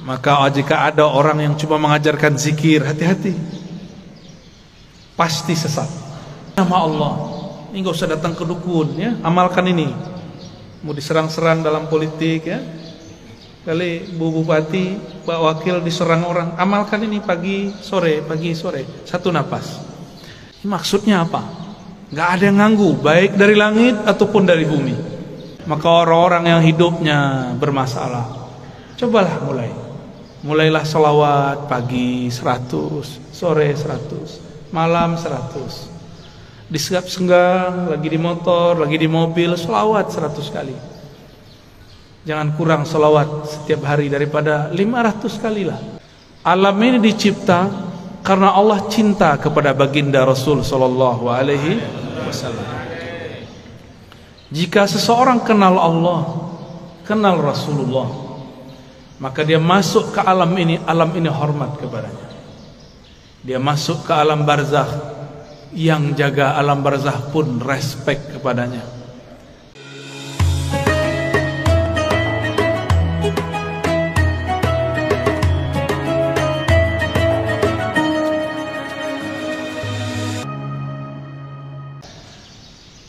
Maka jika ada orang yang cuma mengajarkan zikir, hati-hati, pasti sesat. Nama Allah ini gak usah datang ke dukun ya, amalkan ini. Mau diserang-serang dalam politik ya, kali Bu Bupati, Pak Wakil diserang orang, amalkan ini pagi sore, satu napas. Maksudnya apa? Gak ada yang ganggu, baik dari langit ataupun dari bumi. Maka orang-orang yang hidupnya bermasalah, cobalah mulailah salawat pagi 100, sore 100, malam 100. Di senggang, lagi di motor, lagi di mobil, salawat 100 kali. Jangan kurang salawat setiap hari daripada 500 kali lah. Alam ini dicipta karena Allah cinta kepada baginda Rasul sallallahu alaihi wasallam. Jika seseorang kenal Allah, kenal Rasulullah, maka dia masuk ke alam ini hormat kepadanya. Dia masuk ke alam barzakh, yang jaga alam barzakh pun respect kepadanya.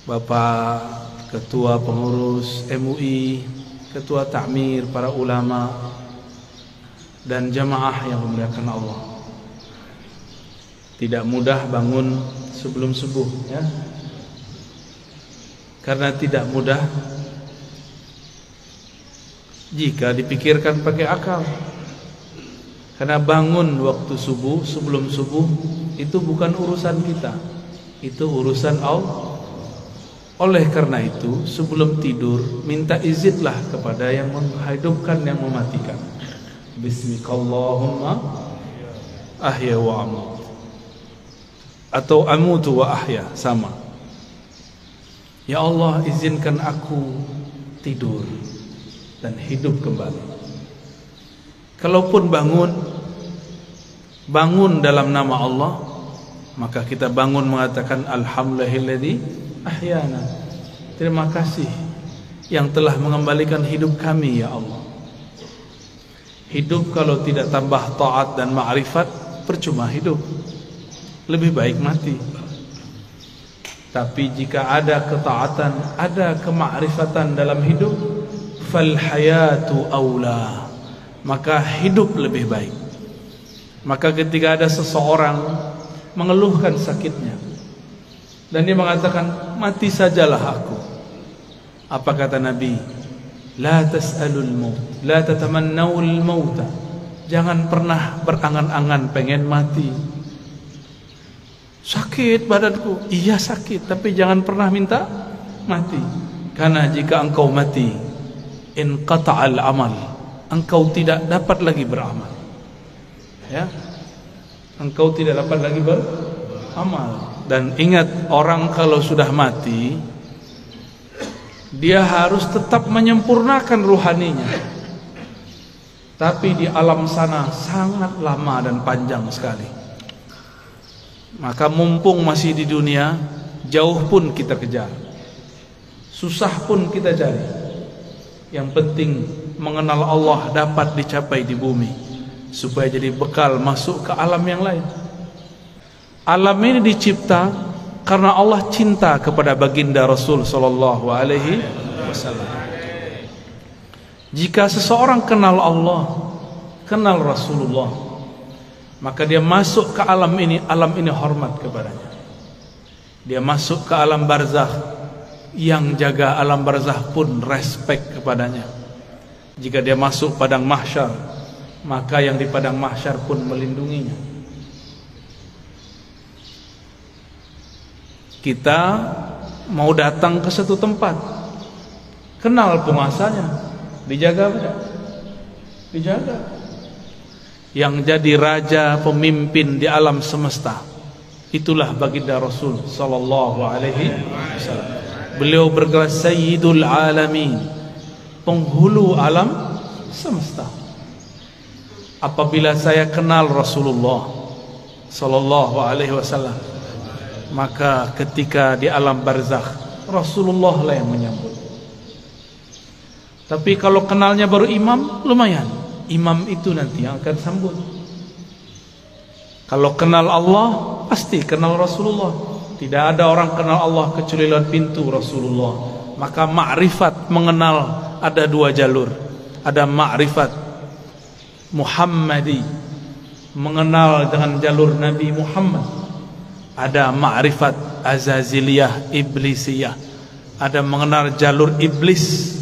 Bapak Ketua Pengurus MUI, Ketua Takmir, para ulama dan jamaah yang memuliakan Allah. Tidak mudah bangun sebelum subuh ya. Karena tidak mudah jika dipikirkan pakai akal. Karena bangun waktu subuh, sebelum subuh itu bukan urusan kita, itu urusan Allah. Oleh karena itu, sebelum tidur minta izinlah kepada yang menghidupkan, yang mematikan. Bismikallahumma ahya wa amut, atau amutu wa ahya, sama. Ya Allah, izinkan aku tidur dan hidup kembali. Kalaupun bangun dalam nama Allah, maka kita bangun mengatakan alhamdulillahilladzi ahyana, terima kasih yang telah mengembalikan hidup kami ya Allah. Hidup kalau tidak tambah taat dan ma'rifat, percuma hidup, lebih baik mati. Tapi jika ada ketaatan, ada kemakrifatan dalam hidup, fal hayatu aula, maka hidup lebih baik. Maka ketika ada seseorang mengeluhkan sakitnya dan dia mengatakan, mati sajalah aku, apa kata Nabi? La tas'alul maut, la tatamannawul mauta. Jangan pernah berangan-angan pengen mati. Sakit badanku, iya sakit, tapi jangan pernah minta mati. Karena jika engkau mati, inqata'al amal, engkau tidak dapat lagi beramal. Ya, engkau tidak dapat lagi beramal. Dan ingat, orang kalau sudah mati, dia harus tetap menyempurnakan ruhaninya. Tapi di alam sana sangat lama dan panjang sekali. Maka mumpung masih di dunia, jauh pun kita kejar, susah pun kita cari. Yang penting mengenal Allah dapat dicapai di bumi, supaya jadi bekal masuk ke alam yang lain. Alam ini dicipta karena Allah cinta kepada baginda Rasul sallallahu alaihi wasallam. Jika seseorang kenal Allah, kenal Rasulullah, maka dia masuk ke alam ini hormat kepadanya. Dia masuk ke alam barzakh, yang jaga alam barzakh pun respect kepadanya. Jika dia masuk padang mahsyar, maka yang di padang mahsyar pun melindunginya. Kita mau datang ke satu tempat, kenal penguasanya, dijaga tidak? Dijaga. Yang jadi raja, pemimpin di alam semesta, itulah baginda Rasul sallallahu alaihi wasallam. Beliau bergelar Sayyidul Alamin, penghulu alam semesta. Apabila saya kenal Rasulullah sallallahu alaihi wasallam, maka ketika di alam barzakh, Rasulullah lah yang menyambut. Tapi kalau kenalnya baru imam, lumayan, imam itu nanti yang akan sambut. Kalau kenal Allah, pasti kenal Rasulullah. Tidak ada orang kenal Allah kecuali lewat pintu Rasulullah. Maka ma'rifat mengenal ada dua jalur. Ada ma'rifat Muhammadi, mengenal dengan jalur Nabi Muhammad. Ada ma'rifat Azaziliyah, Iblisiyah. Ada mengenal jalur iblis.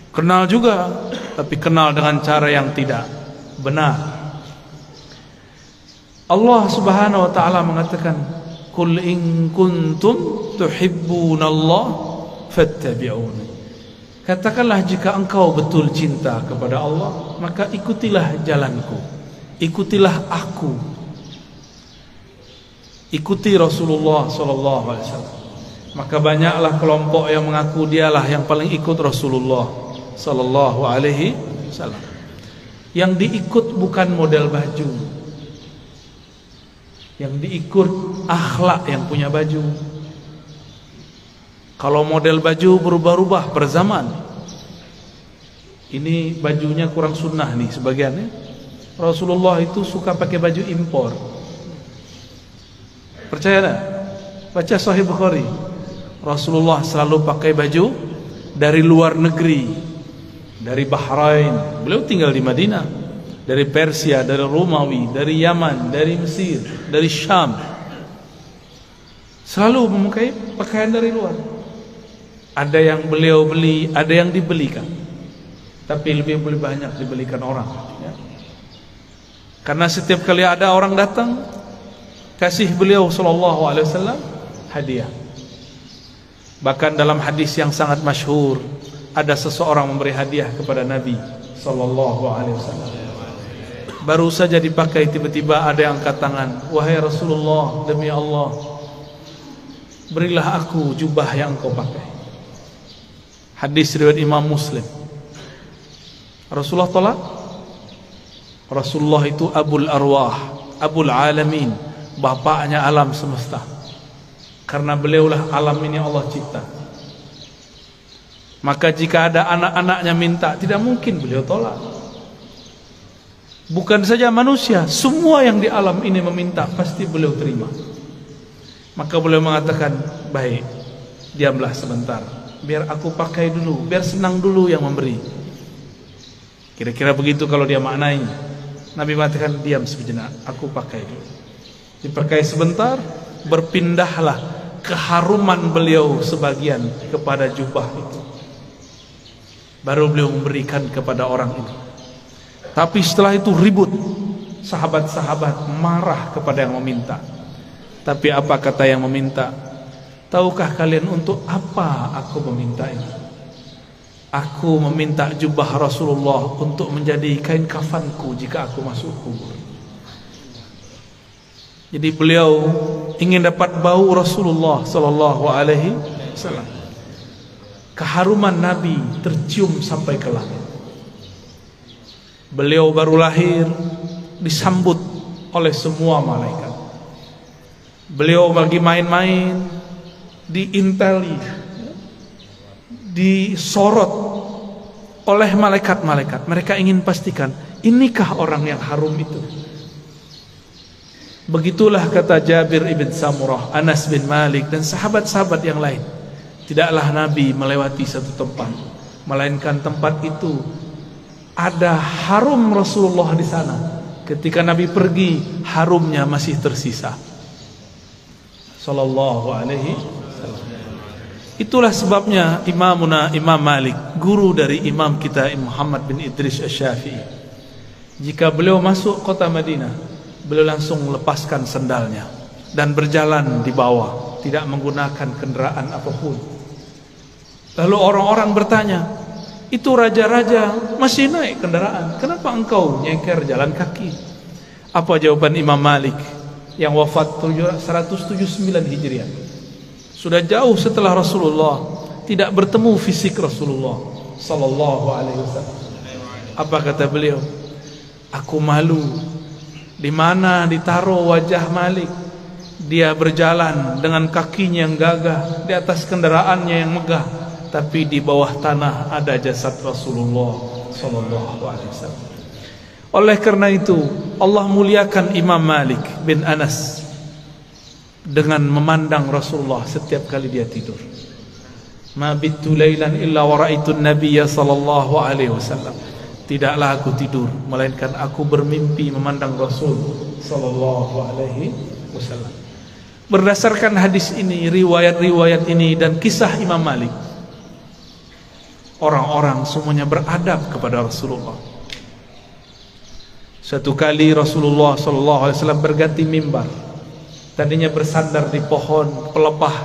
Kenal juga, tapi kenal dengan cara yang tidak benar. Allah Subhanahu wa taala mengatakan, "Qul in kuntum tuhibbunallah fattabi'uni." Katakanlah jika engkau betul cinta kepada Allah, maka ikutilah jalanku. Ikutilah aku. Ikuti Rasulullah sallallahu alaihi wasallam. Maka banyaklah kelompok yang mengaku dialah yang paling ikut Rasulullah sallallahu alaihi wasallam. Yang diikut bukan model baju. Yang diikut akhlak yang punya baju. Kalau model baju berubah-ubah per zaman. Ini bajunya kurang sunnah nih sebagiannya. Rasulullah itu suka pakai baju impor. Percaya tak? Baca Sahih Bukhari. Rasulullah selalu pakai baju dari luar negeri. Dari Bahrain. Beliau tinggal di Madinah. Dari Persia, dari Romawi, dari Yaman, dari Mesir, dari Syam. Selalu memakai pakaian dari luar. Ada yang beliau beli, ada yang dibelikan. Tapi lebih banyak dibelikan orang, ya. Karena setiap kali ada orang datang, kasih beliau sallallahu alaihi wasallam hadiah. Bahkan dalam hadis yang sangat masyhur, ada seseorang memberi hadiah kepada Nabi sallallahu alaihi wasallam. Baru saja dipakai, tiba-tiba ada yang angkat tangan, "Wahai Rasulullah, demi Allah, berilah aku jubah yang engkau pakai." Hadis riwayat Imam Muslim. Rasulullah tolak. Rasulullah itu Abul Arwah, Abul Alamin, bapaknya alam semesta. Karena beliaulah alam ini Allah cipta. Maka jika ada anak-anaknya minta, tidak mungkin beliau tolak. Bukan saja manusia, semua yang di alam ini meminta, pasti beliau terima. Maka beliau mengatakan, "Baik, diamlah sebentar, biar aku pakai dulu, biar senang dulu yang memberi." Kira-kira begitu kalau dia maknai. Nabi mengatakan, "Diam sejenak, aku pakai dulu." Dipakai sebentar, berpindahlah keharuman beliau sebagian kepada jubah itu. Baru beliau memberikan kepada orang itu. Tapi setelah itu ribut. Sahabat-sahabat marah kepada yang meminta. Tapi apa kata yang meminta? "Tahukah kalian untuk apa aku meminta ini? Aku meminta jubah Rasulullah untuk menjadi kain kafanku jika aku masuk kubur." Jadi beliau ingin dapat bau Rasulullah sallallahu alaihi wasallam. Keharuman Nabi tercium sampai ke langit. Beliau baru lahir, disambut oleh semua malaikat. Beliau lagi main-main, diinteli, disorot oleh malaikat-malaikat. Mereka ingin pastikan, inikah orang yang harum itu? Begitulah kata Jabir ibn Samurah, Anas bin Malik, dan sahabat-sahabat yang lain. Tidaklah Nabi melewati satu tempat, melainkan tempat itu ada harum Rasulullah di sana. Ketika Nabi pergi, harumnya masih tersisa. Sallallahu alaihi wasallam. Itulah sebabnya Imamuna Imam Malik, guru dari imam kita Muhammad bin Idris Asy-Syafi'i, jika beliau masuk kota Madinah, beliau langsung melepaskan sendalnya dan berjalan di bawah, tidak menggunakan kendaraan apapun. Lalu orang-orang bertanya, "Itu raja-raja masih naik kendaraan, kenapa engkau nyeker jalan kaki?" Apa jawaban Imam Malik yang wafat 179 Hijriah? Sudah jauh setelah Rasulullah, tidak bertemu fisik Rasulullah sallallahu alaihi wasallam. Apa kata beliau? "Aku malu di mana ditaruh wajah Malik. Dia berjalan dengan kakinya yang gagah di atas kendaraannya yang megah, tapi di bawah tanah ada jasad Rasulullah sallallahu alaihi wasallam." Oleh karena itu Allah muliakan Imam Malik bin Anas dengan memandang Rasulullah setiap kali dia tidur. Ma bittu lailan illa wa ra'aitu an-nabiyya sallallahu alaihi wasallam. Tidaklah aku tidur melainkan aku bermimpi memandang Rasul sallallahu alaihi wasallam. Berdasarkan hadis ini, riwayat-riwayat ini dan kisah Imam Malik, orang-orang semuanya beradab kepada Rasulullah. Suatu kali Rasulullah sallallahu alaihi wasallam berganti mimbar. Tadinya bersandar di pohon pelepah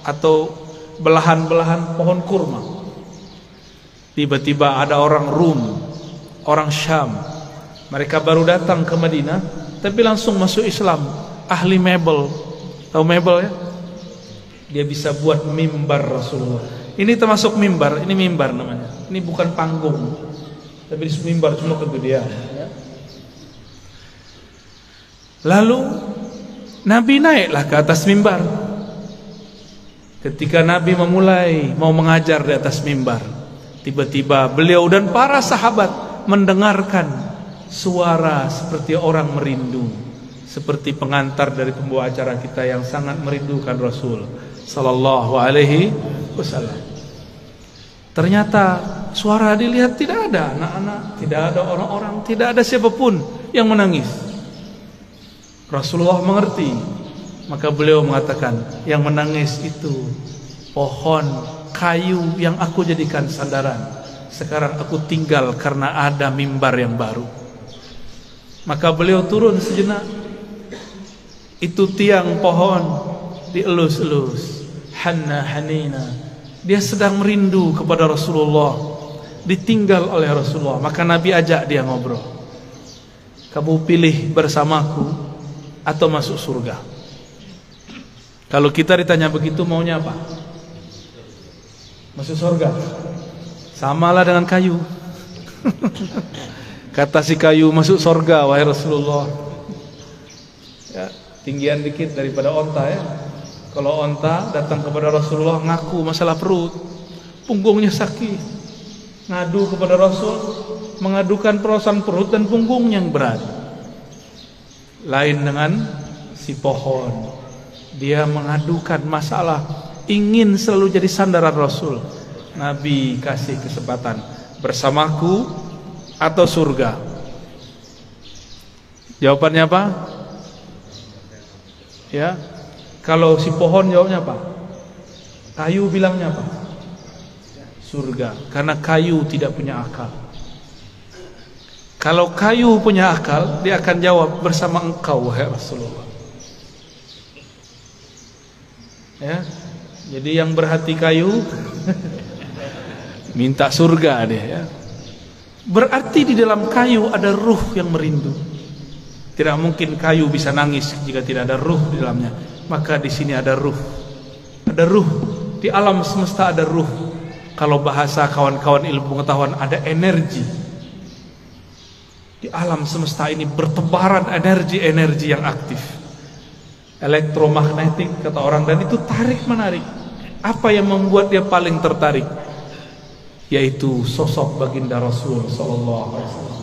atau belahan-belahan pohon kurma. Tiba-tiba ada orang Rum, orang Syam. Mereka baru datang ke Madinah, tapi langsung masuk Islam. Ahli mebel, tahu mebel ya? Dia bisa buat mimbar Rasulullah. Ini termasuk mimbar, ini mimbar namanya. Ini bukan panggung, tapi mimbar cuma kegedean. Ya. Lalu Nabi naiklah ke atas mimbar. Ketika Nabi memulai mau mengajar di atas mimbar, tiba-tiba beliau dan para sahabat mendengarkan suara seperti orang merindu, seperti pengantar dari pembawa acara kita yang sangat merindukan Rasul sallallahu alaihi wasallam. Ternyata suara dilihat tidak ada anak-anak, tidak ada orang-orang, tidak ada siapapun yang menangis. Rasulullah mengerti, maka beliau mengatakan, yang menangis itu pohon kayu yang aku jadikan sandaran. Sekarang aku tinggal karena ada mimbar yang baru. Maka beliau turun sejenak. Itu tiang pohon dielus-elus, hanna hanina. Dia sedang merindu kepada Rasulullah, ditinggal oleh Rasulullah. Maka Nabi ajak dia ngobrol. Kamu pilih bersamaku atau masuk surga? Kalau kita ditanya begitu maunya apa? Masuk surga. Samalah dengan kayu. Kata si kayu, masuk surga wahai Rasulullah. Ya, tinggian dikit daripada onta ya. Kalau onta datang kepada Rasulullah ngaku masalah perut, punggungnya sakit, ngadu kepada Rasul, mengadukan perasaan perut dan punggung yang berat. Lain dengan si pohon, dia mengadukan masalah, ingin selalu jadi sandaran Rasul. Nabi kasih kesempatan, bersamaku atau surga? Jawabannya apa? Ya, kalau si pohon jawabnya apa? Kayu bilangnya apa? Surga, karena kayu tidak punya akal. Kalau kayu punya akal, dia akan jawab, bersama engkau wahai Rasulullah. Ya, jadi yang berhati kayu minta surga dia. Ya. Berarti di dalam kayu ada ruh yang merindu. Tidak mungkin kayu bisa nangis jika tidak ada ruh di dalamnya. Maka di sini ada ruh. Ada ruh. Di alam semesta ada ruh. Kalau bahasa kawan-kawan ilmu pengetahuan, ada energi. Di alam semesta ini bertebaran energi-energi yang aktif, elektromagnetik kata orang, dan itu tarik menarik. Apa yang membuat dia paling tertarik? Yaitu sosok baginda Rasul sallallahu alaihi wasallam,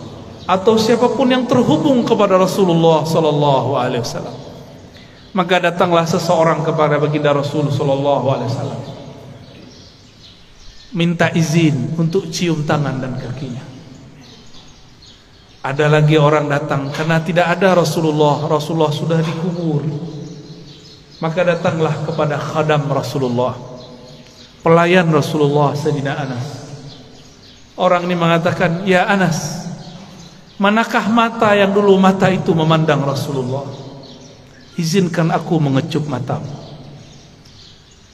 atau siapapun yang terhubung kepada Rasulullah sallallahu alaihi wasallam. Maka datanglah seseorang kepada baginda Rasul sallallahu alaihi wasallam, minta izin untuk cium tangan dan kakinya. Ada lagi orang datang karena tidak ada Rasulullah, Rasulullah sudah dikubur. Maka datanglah kepada khadam Rasulullah, pelayan Rasulullah, Sayyidina Anas. Orang ini mengatakan, ya Anas, manakah mata yang dulu mata itu memandang Rasulullah? Izinkan aku mengecup matamu.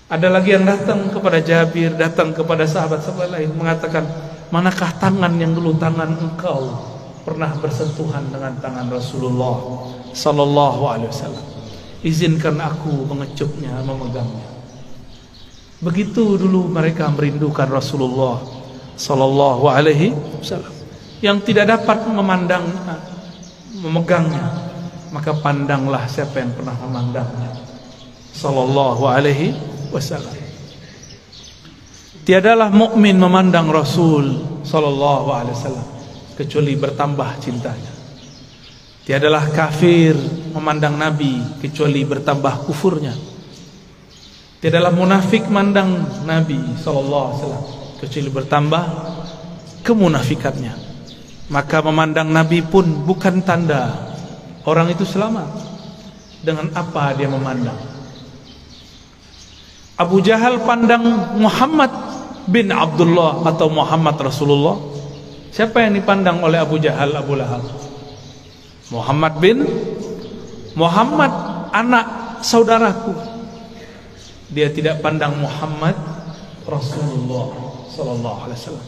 Ada lagi yang datang kepada Jabir, datang kepada sahabat-sahabat lain, mengatakan, manakah tangan yang dulu tangan engkau pernah bersentuhan dengan tangan Rasulullah sallallahu alaihi wasallam? Izinkan aku mengecupnya, memegangnya. Begitu dulu mereka merindukan Rasulullah sallallahu alaihi wasallam. Yang tidak dapat memandang, memegangnya, maka pandanglah siapa yang pernah memandangnya sallallahu alaihi wasallam. Tiadalah mukmin memandang Rasul sallallahu alaihi wasallam kecuali bertambah cintanya. Tiadalah kafir memandang Nabi kecuali bertambah kufurnya. Tiadalah munafik memandang Nabi SAW kecuali bertambah kemunafikannya. Maka memandang Nabi pun bukan tanda orang itu selamat. Dengan apa dia memandang? Abu Jahal pandang Muhammad bin Abdullah atau Muhammad Rasulullah. Siapa yang dipandang oleh Abu Jahal, Abu Lahab? Muhammad bin Muhammad, anak saudaraku. Dia tidak pandang Muhammad Rasulullah sallallahu alaihi wasallam.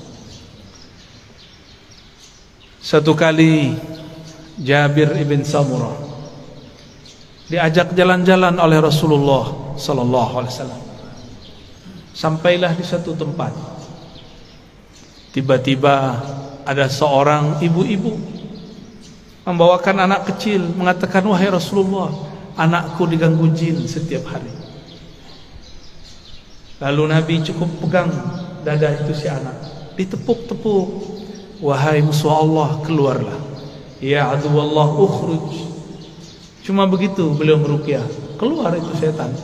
Satu kali Jabir ibn Samurah diajak jalan-jalan oleh Rasulullah sallallahu alaihi wasallam. Sampailah di satu tempat. Tiba-tiba ada seorang ibu-ibu membawakan anak kecil, mengatakan, "Wahai Rasulullah, anakku diganggu jin setiap hari." Lalu Nabi cukup pegang dada itu si anak, ditepuk-tepuk. "Wahai musuh Allah, keluarlah. Ya aduwallah, ukhruj." Cuma begitu beliau meruqyah, keluar itu setan.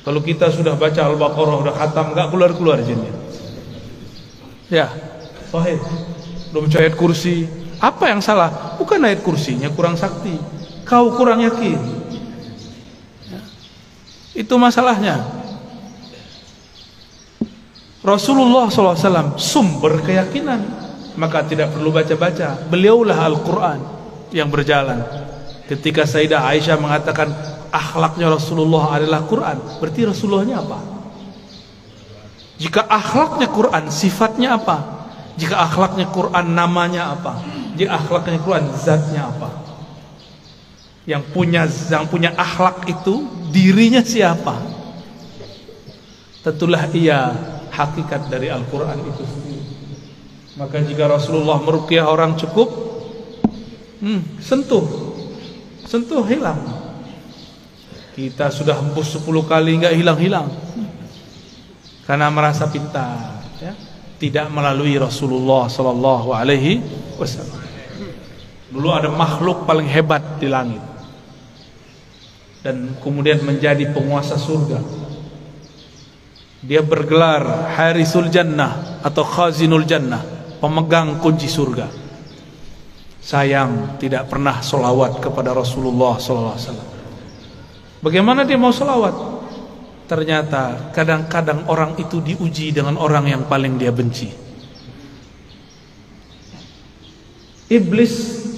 Kalau kita sudah baca Al-Baqarah, sudah khatam, enggak keluar-keluar jinnya. Ya, sahih. Belum baca ayat kursi. Apa yang salah? Bukan ayat kursinya kurang sakti, kau kurang yakin. Ya. Itu masalahnya. Rasulullah SAW sumber keyakinan, maka tidak perlu baca-baca. Beliaulah Al-Quran yang berjalan. Ketika Sayyidah Aisyah mengatakan akhlaknya Rasulullah adalah Quran, berarti Rasulullahnya apa? Jika akhlaknya Quran, sifatnya apa? Jika akhlaknya Quran, namanya apa? Jika akhlaknya Quran, zatnya apa? Yang punya akhlak itu dirinya siapa? Tentulah ia hakikat dari Al-Quran itu sendiri. Maka jika Rasulullah meruqyah orang cukup sentuh hilang. Kita sudah hembus 10 kali enggak hilang-hilang, karena merasa pintar, ya? Tidak melalui Rasulullah sallallahu alaihi wasallam. Dulu ada makhluk paling hebat di langit dan kemudian menjadi penguasa surga. Dia bergelar Harisul Jannah atau Khazinul Jannah, pemegang kunci surga. Sayang tidak pernah solawat kepada Rasulullah SAW. Bagaimana dia mau solawat? Ternyata kadang-kadang orang itu diuji dengan orang yang paling dia benci. Iblis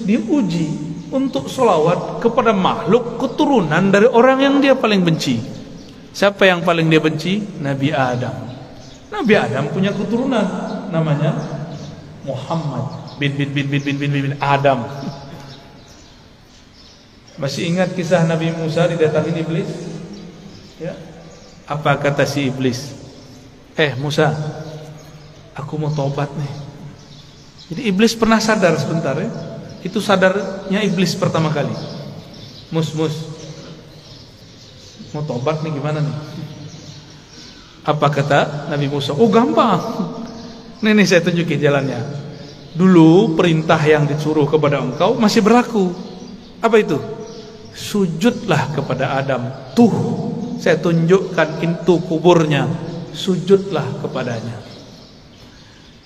diuji untuk solawat kepada makhluk keturunan dari orang yang dia paling benci. Siapa yang paling dia benci? Nabi Adam. Nabi Adam punya keturunan namanya Muhammad bin Adam. Masih ingat kisah Nabi Musa didatangin iblis? Ya. Apa kata si iblis? Musa, aku mau tobat nih. Jadi iblis pernah sadar sebentar, ya. Itu sadarnya iblis pertama kali. Mus, mau tobat nih, gimana nih? Apa kata Nabi Musa? Oh gampang. Nih saya tunjukin jalannya. Dulu perintah yang disuruh kepada engkau masih berlaku. Apa itu? Sujudlah kepada Adam. Tuh, saya tunjukkan itu kuburnya. Sujudlah kepadanya.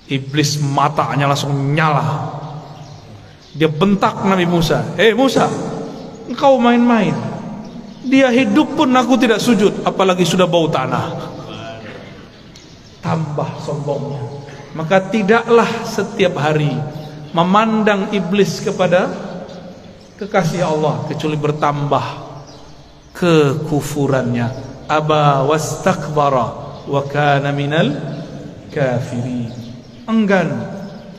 Iblis matanya langsung nyala. Dia bentak Nabi Musa. Musa, engkau main-main. Dia hidup pun aku tidak sujud, apalagi sudah bau tanah. Tambah sombongnya. Maka tidaklah setiap hari memandang iblis kepada kekasih Allah kecuali bertambah kekufurannya. Aba wastakbara wa kana minal kafirin. Enggan,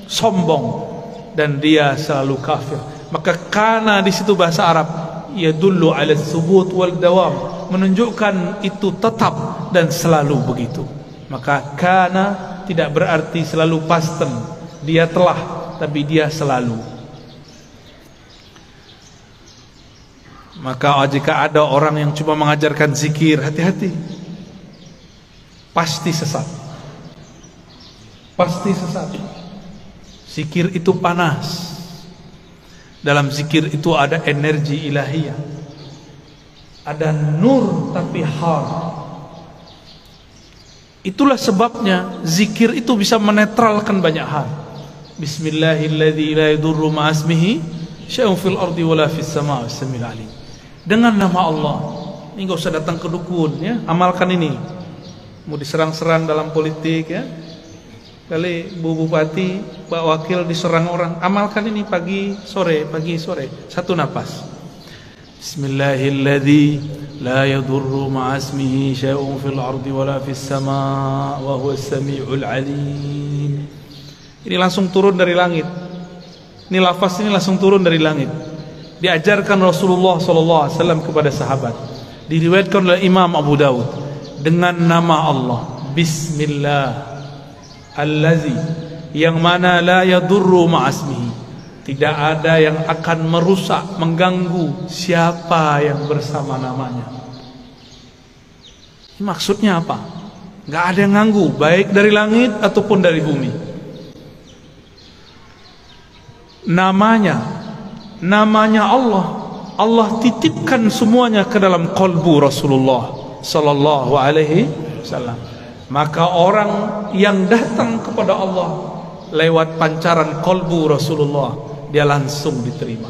sombong, dan dia selalu kafir. Maka kana di situ bahasa Arab yadullu ala tsubut wal dawam, menunjukkan itu tetap dan selalu begitu. Maka kana tidak berarti selalu past tense, dia telah, tapi dia selalu. Maka jika ada orang yang cuma mengajarkan zikir, hati-hati, pasti sesat. Pasti sesat. Zikir itu panas. Dalam zikir itu ada energi ilahiyah, ada nur tapi har. Itulah sebabnya zikir itu bisa menetralkan banyak hal. Bismillahilladzi la yadurru ma'asmihi syai'un fil ardi wala fis sama'i was-sami'ul 'alim. Dengan nama Allah. Ini enggak usah datang ke dukun ya, amalkan ini. Mau diserang-serang dalam politik ya. Kali Bu Bupati, Pak Wakil diserang orang, amalkan ini pagi sore, satu napas. Bismillahilladzi la yadurru ma'asmihi syai'un fil ardi wala fis sama' wa huwas sami'ul 'alim. Ini langsung turun dari langit. Ini lafaz ini langsung turun dari langit. Diajarkan Rasulullah SAW kepada sahabat. Diriwayatkan oleh Imam Abu Dawud dengan nama Allah. Bismillah allazi, yang mana la yadurru ma'asmihi, tidak ada yang akan merusak, mengganggu siapa yang bersama namanya. Ini maksudnya apa? Gak ada yang ganggu, baik dari langit ataupun dari bumi. Namanya Allah, Allah titipkan semuanya ke dalam qalbu Rasulullah sallallahu alaihi wasallam. Maka orang yang datang kepada Allah lewat pancaran qalbu Rasulullah, dia langsung diterima.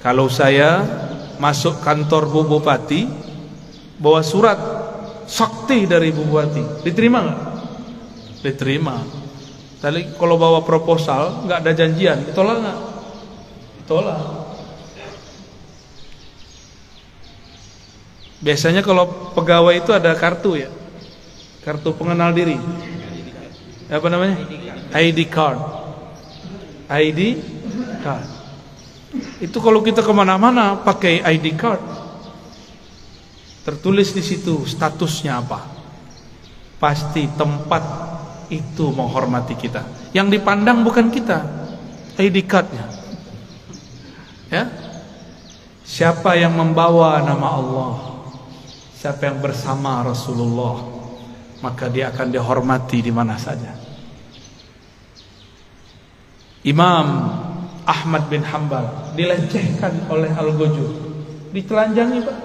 Kalau saya masuk kantor Bu Bupati, bawa surat sakti dari Bu Bupati, diterima nggak? Diterima. Tadi kalau bawa proposal nggak ada janjian, ditolak nggak? Ditolak. Biasanya kalau pegawai itu ada kartu ya, kartu pengenal diri. Apa namanya? ID card. ID card. Itu kalau kita kemana-mana pakai ID card. Tertulis di situ statusnya apa. Pasti tempat itu menghormati kita. Yang dipandang bukan kita, ID cardnya. Ya. Siapa yang membawa nama Allah, siapa yang bersama Rasulullah, maka dia akan dihormati di mana saja. Imam Ahmad bin Hanbal dilecehkan oleh Al-Ghujur, ditelanjangi Pak.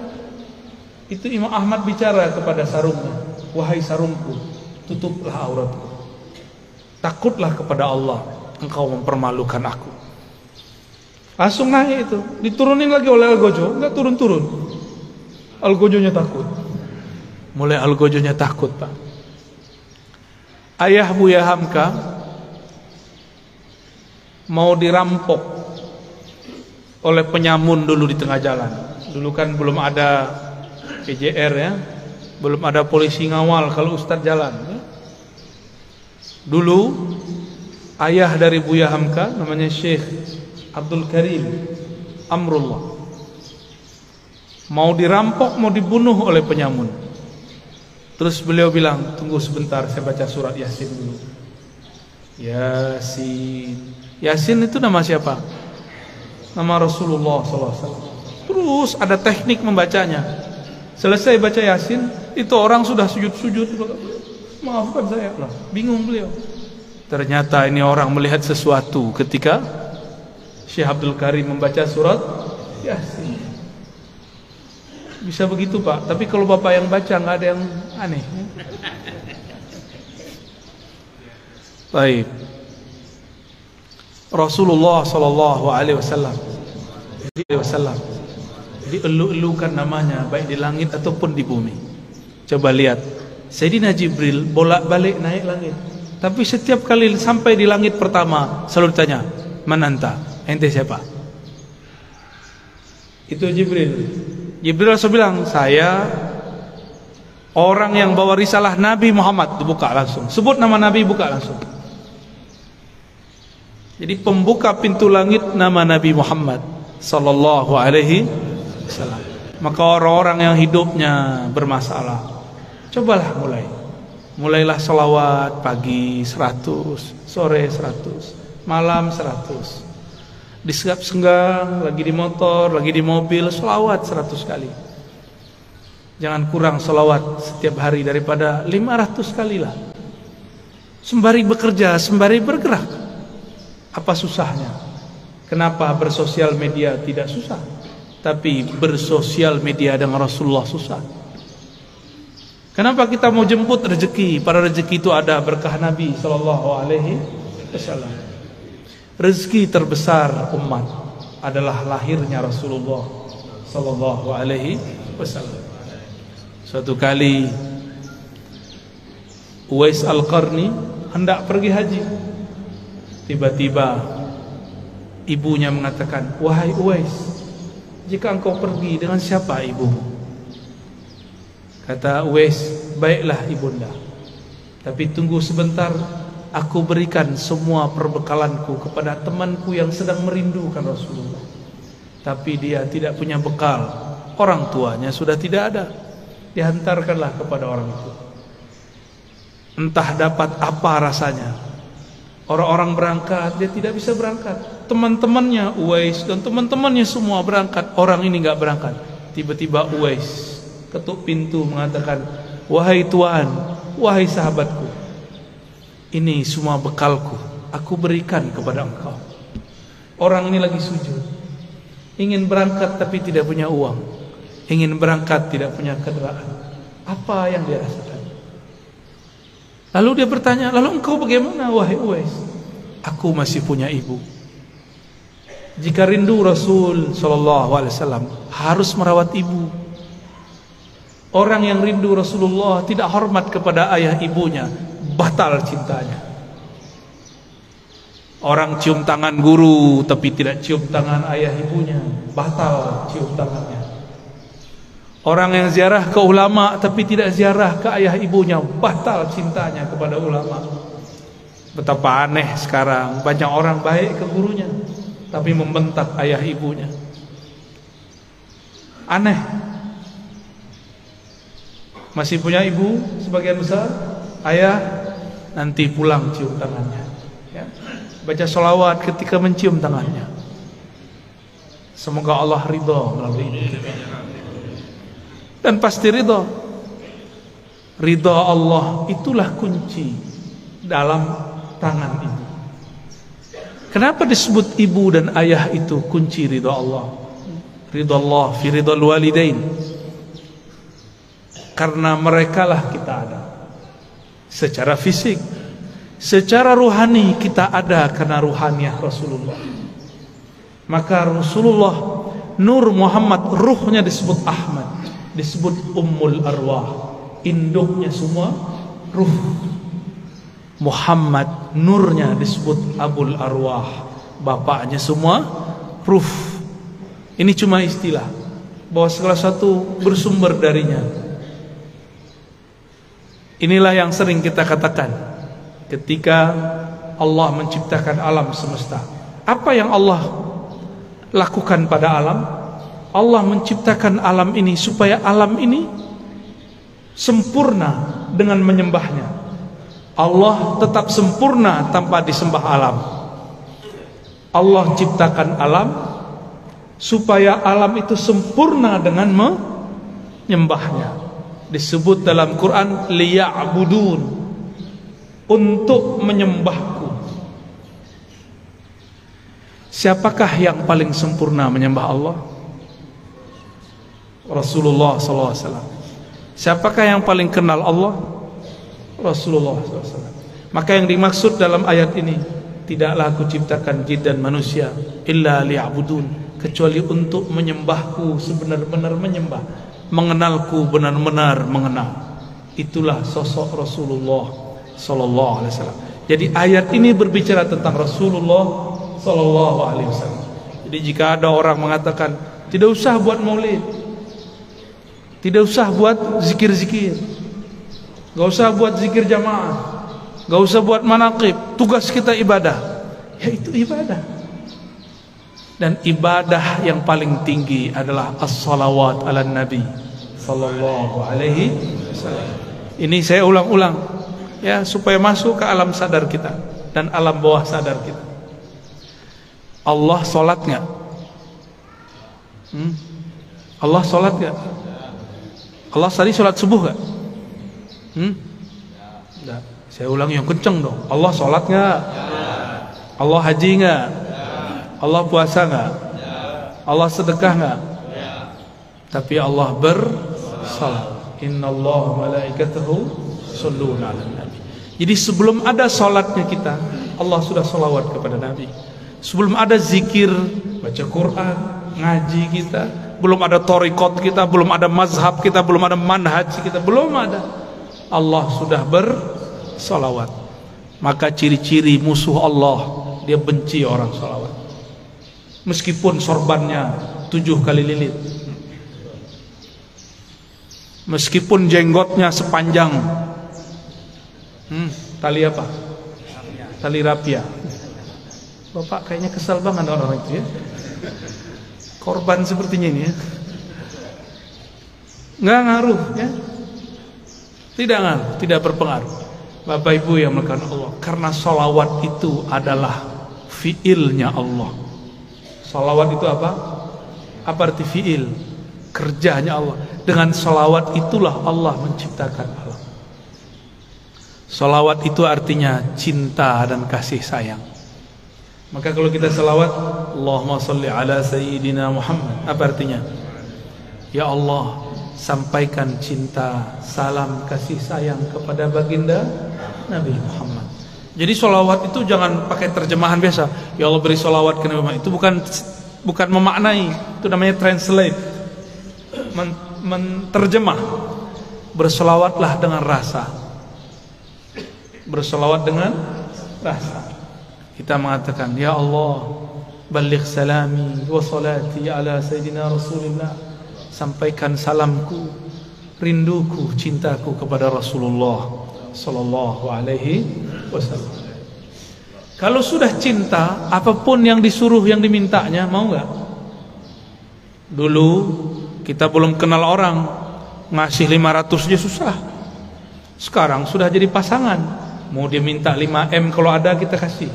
Itu Imam Ahmad bicara kepada sarungnya, wahai sarungku, tutuplah auratku. Takutlah kepada Allah, engkau mempermalukan aku. Langsung naik itu, diturunin lagi oleh Al-Ghujur, enggak turun-turun. Al-Ghujurnya takut. Mulai Al-Ghujurnya takut Pak. Ayah Buya Hamka mau dirampok oleh penyamun dulu di tengah jalan. Dulu kan belum ada PJR ya, belum ada polisi ngawal kalau Ustadz jalan ya. Dulu ayah dari Buya Hamka namanya Syekh Abdul Karim Amrullah mau dirampok, mau dibunuh oleh penyamun. Terus beliau bilang, tunggu sebentar, saya baca surat Yasin dulu. Yasin. Yasin itu nama siapa? Nama Rasulullah SAW. Terus ada teknik membacanya. Selesai baca Yasin, itu orang sudah sujud-sujud. Maafkan saya lah, bingung beliau. Ternyata ini orang melihat sesuatu ketika Syekh Abdul Karim membaca surat Yasin. Bisa begitu Pak, tapi kalau Bapak yang baca nggak ada yang aneh. Baik. Rasulullah sallallahu alaihi wasallam dielu-elukan namanya baik di langit ataupun di bumi. Coba lihat, Sayyidina Jibril bolak-balik naik langit. Tapi setiap kali sampai di langit pertama selalu ditanya, "Man anta?" Ente siapa? Itu Jibril. Jibril langsung bilang, saya orang yang bawa risalah Nabi Muhammad. Buka langsung, sebut nama Nabi, buka langsung. Jadi pembuka pintu langit nama Nabi Muhammad sallallahu alaihi wasallam. Maka orang-orang yang hidupnya bermasalah, cobalah mulailah selawat pagi 100, sore 100, malam 100. Di senggang, lagi di motor, lagi di mobil, selawat 100 kali. Jangan kurang selawat setiap hari daripada 500 kali lah. sembari bekerja, sembari bergerak. Apa susahnya? Kenapa bersosial media tidak susah, tapi bersosial media dengan Rasulullah susah? Kenapa kita mau jemput rezeki? Pada rezeki itu ada berkah Nabi Sallallahu Alaihi Wasallam. Rezeki terbesar umat adalah lahirnya Rasulullah Sallallahu Alaihi Wasallam. Suatu kali Uwais Al-Qarni hendak pergi haji. Tiba-tiba ibunya mengatakan, "Wahai Uwais, jika engkau pergi, dengan siapa ibumu?" Kata Uwais, "Baiklah ibunda, tapi tunggu sebentar, aku berikan semua perbekalanku kepada temanku yang sedang merindukan Rasulullah. Tapi dia tidak punya bekal, orang tuanya sudah tidak ada." Dihantarkanlah kepada orang itu. Entah dapat apa rasanya. Orang-orang berangkat, dia tidak bisa berangkat. Teman-temannya Uwais dan teman-temannya semua berangkat, orang ini nggak berangkat. Tiba-tiba Uwais ketuk pintu mengatakan, "Wahai tuan, wahai sahabatku, ini semua bekalku, aku berikan kepada engkau." Orang ini lagi sujud, ingin berangkat tapi tidak punya uang, ingin berangkat tidak punya kendaraan. Apa yang dia rasakan? Lalu dia bertanya, "Lalu engkau bagaimana wahai Uwais?" "Aku masih punya ibu. Jika rindu Rasul Sallallahu Alaihi Wasallam harus merawat ibu. Orang yang rindu Rasulullah tidak hormat kepada ayah ibunya, batal cintanya. Orang cium tangan guru tapi tidak cium tangan ayah ibunya, batal cium tangannya. Orang yang ziarah ke ulama tapi tidak ziarah ke ayah ibunya, batal cintanya kepada ulama." Betapa aneh sekarang, banyak orang baik ke gurunya tapi membentak ayah ibunya. Aneh. Masih punya ibu sebagian besar, ayah nanti pulang cium tangannya, ya. Baca sholawat ketika mencium tangannya. Semoga Allah ridha melalui ibu kita. Dan pasti ridha. Ridha Allah itulah kunci dalam tangan ibu. Kenapa disebut ibu dan ayah itu kunci ridha Allah? Ridha Allah fi ridhal walidain. Karena merekalah kita ada secara fisik, secara ruhani kita ada karena ruhaniah Rasulullah. Maka Rasulullah, Nur Muhammad, ruhnya disebut Ahmad, disebut Ummul Arwah, induknya semua ruh. Muhammad, nurnya disebut Abul Arwah, bapaknya semua ruh. Ini cuma istilah bahwa segala satu bersumber darinya. Inilah yang sering kita katakan ketika Allah menciptakan alam semesta. Apa yang Allah lakukan pada alam? Allah menciptakan alam ini supaya alam ini sempurna dengan menyembahnya. Allah tetap sempurna tanpa disembah alam. Allah ciptakan alam supaya alam itu sempurna dengan menyembahnya. Disebut dalam Quran liya'budun, untuk menyembahku. Siapakah yang paling sempurna menyembah Allah? Rasulullah SAW. Siapakah yang paling kenal Allah? Rasulullah SAW. Maka yang dimaksud dalam ayat ini, tidaklah aku ciptakan jin dan manusia illa liya'budun, kecuali untuk menyembahku sebenar-benar menyembah, mengenalku benar-benar mengenal. Itulah sosok Rasulullah Sallallahu Alaihi Wasallam. Jadi ayat ini berbicara tentang Rasulullah Sallallahu Alaihi Wasallam. Jadi jika ada orang mengatakan tidak usah buat maulid, tidak usah buat zikir-zikir, gak usah buat zikir jamaah, gak usah buat manaqib, tugas kita ibadah, ya itu ibadah. Dan ibadah yang paling tinggi adalah as-salawat ala nabi sallallahu alaihi wasallam. Ini saya ulang-ulang ya, supaya masuk ke alam sadar kita dan alam bawah sadar kita. Allah sholat nggak? Allah sholat nggak? Allah tadi sholat subuh nggak? Enggak. Saya ulangi yang kenceng dong. Allah sholat nggak? Allah haji nggak? Allah puasa nggak? Allah sedekah nggak? Tapi Allah bersalat. Innallaha malaikatahu shalluna 'alan nabi. Jadi sebelum ada salatnya kita, Allah sudah salawat kepada Nabi. Sebelum ada zikir, baca Quran, ngaji kita, belum ada thariqat kita, belum ada mazhab kita, belum ada manhaj kita, belum ada. Allah sudah bersalawat. Maka ciri-ciri musuh Allah, dia benci orang salawat. Meskipun sorbannya 7 kali lilit, meskipun jenggotnya sepanjang tali apa? Tali rapia. Bapak kayaknya kesal banget orang itu ya. Korban sepertinya ini ya. Nggak ngaruh ya. Tidak ngaruh, tidak berpengaruh. Bapak Ibu yang melakukan Allah, karena salawat itu adalah fiilnya Allah. Salawat itu apa? Apa arti fiil? Kerjanya Allah. Dengan salawat itulah Allah menciptakan alam. Salawat itu artinya cinta dan kasih sayang. Maka kalau kita salawat, Allahumma salli ala sayyidina Muhammad, apa artinya? Ya Allah, sampaikan cinta, salam, kasih sayang kepada baginda Nabi Muhammad. Jadi salawat itu jangan pakai terjemahan biasa. Ya Allah beri salawat ke Nabi Muhammad. Itu bukan memaknai, itu namanya translate, menterjemah. Berselawatlah dengan rasa. Berselawat dengan rasa. Kita mengatakan, Ya Allah, baligh salami wa salati ala sayyidina Rasulillah. Sampaikan salamku, rinduku, cintaku kepada Rasulullah sallallahu alaihi wasallam. Kalau sudah cinta, apapun yang disuruh, yang dimintanya, mau nggak? Dulu kita belum kenal orang, ngasih 500 aja susah. Sekarang sudah jadi pasangan, mau dia minta 5M, kalau ada kita kasih,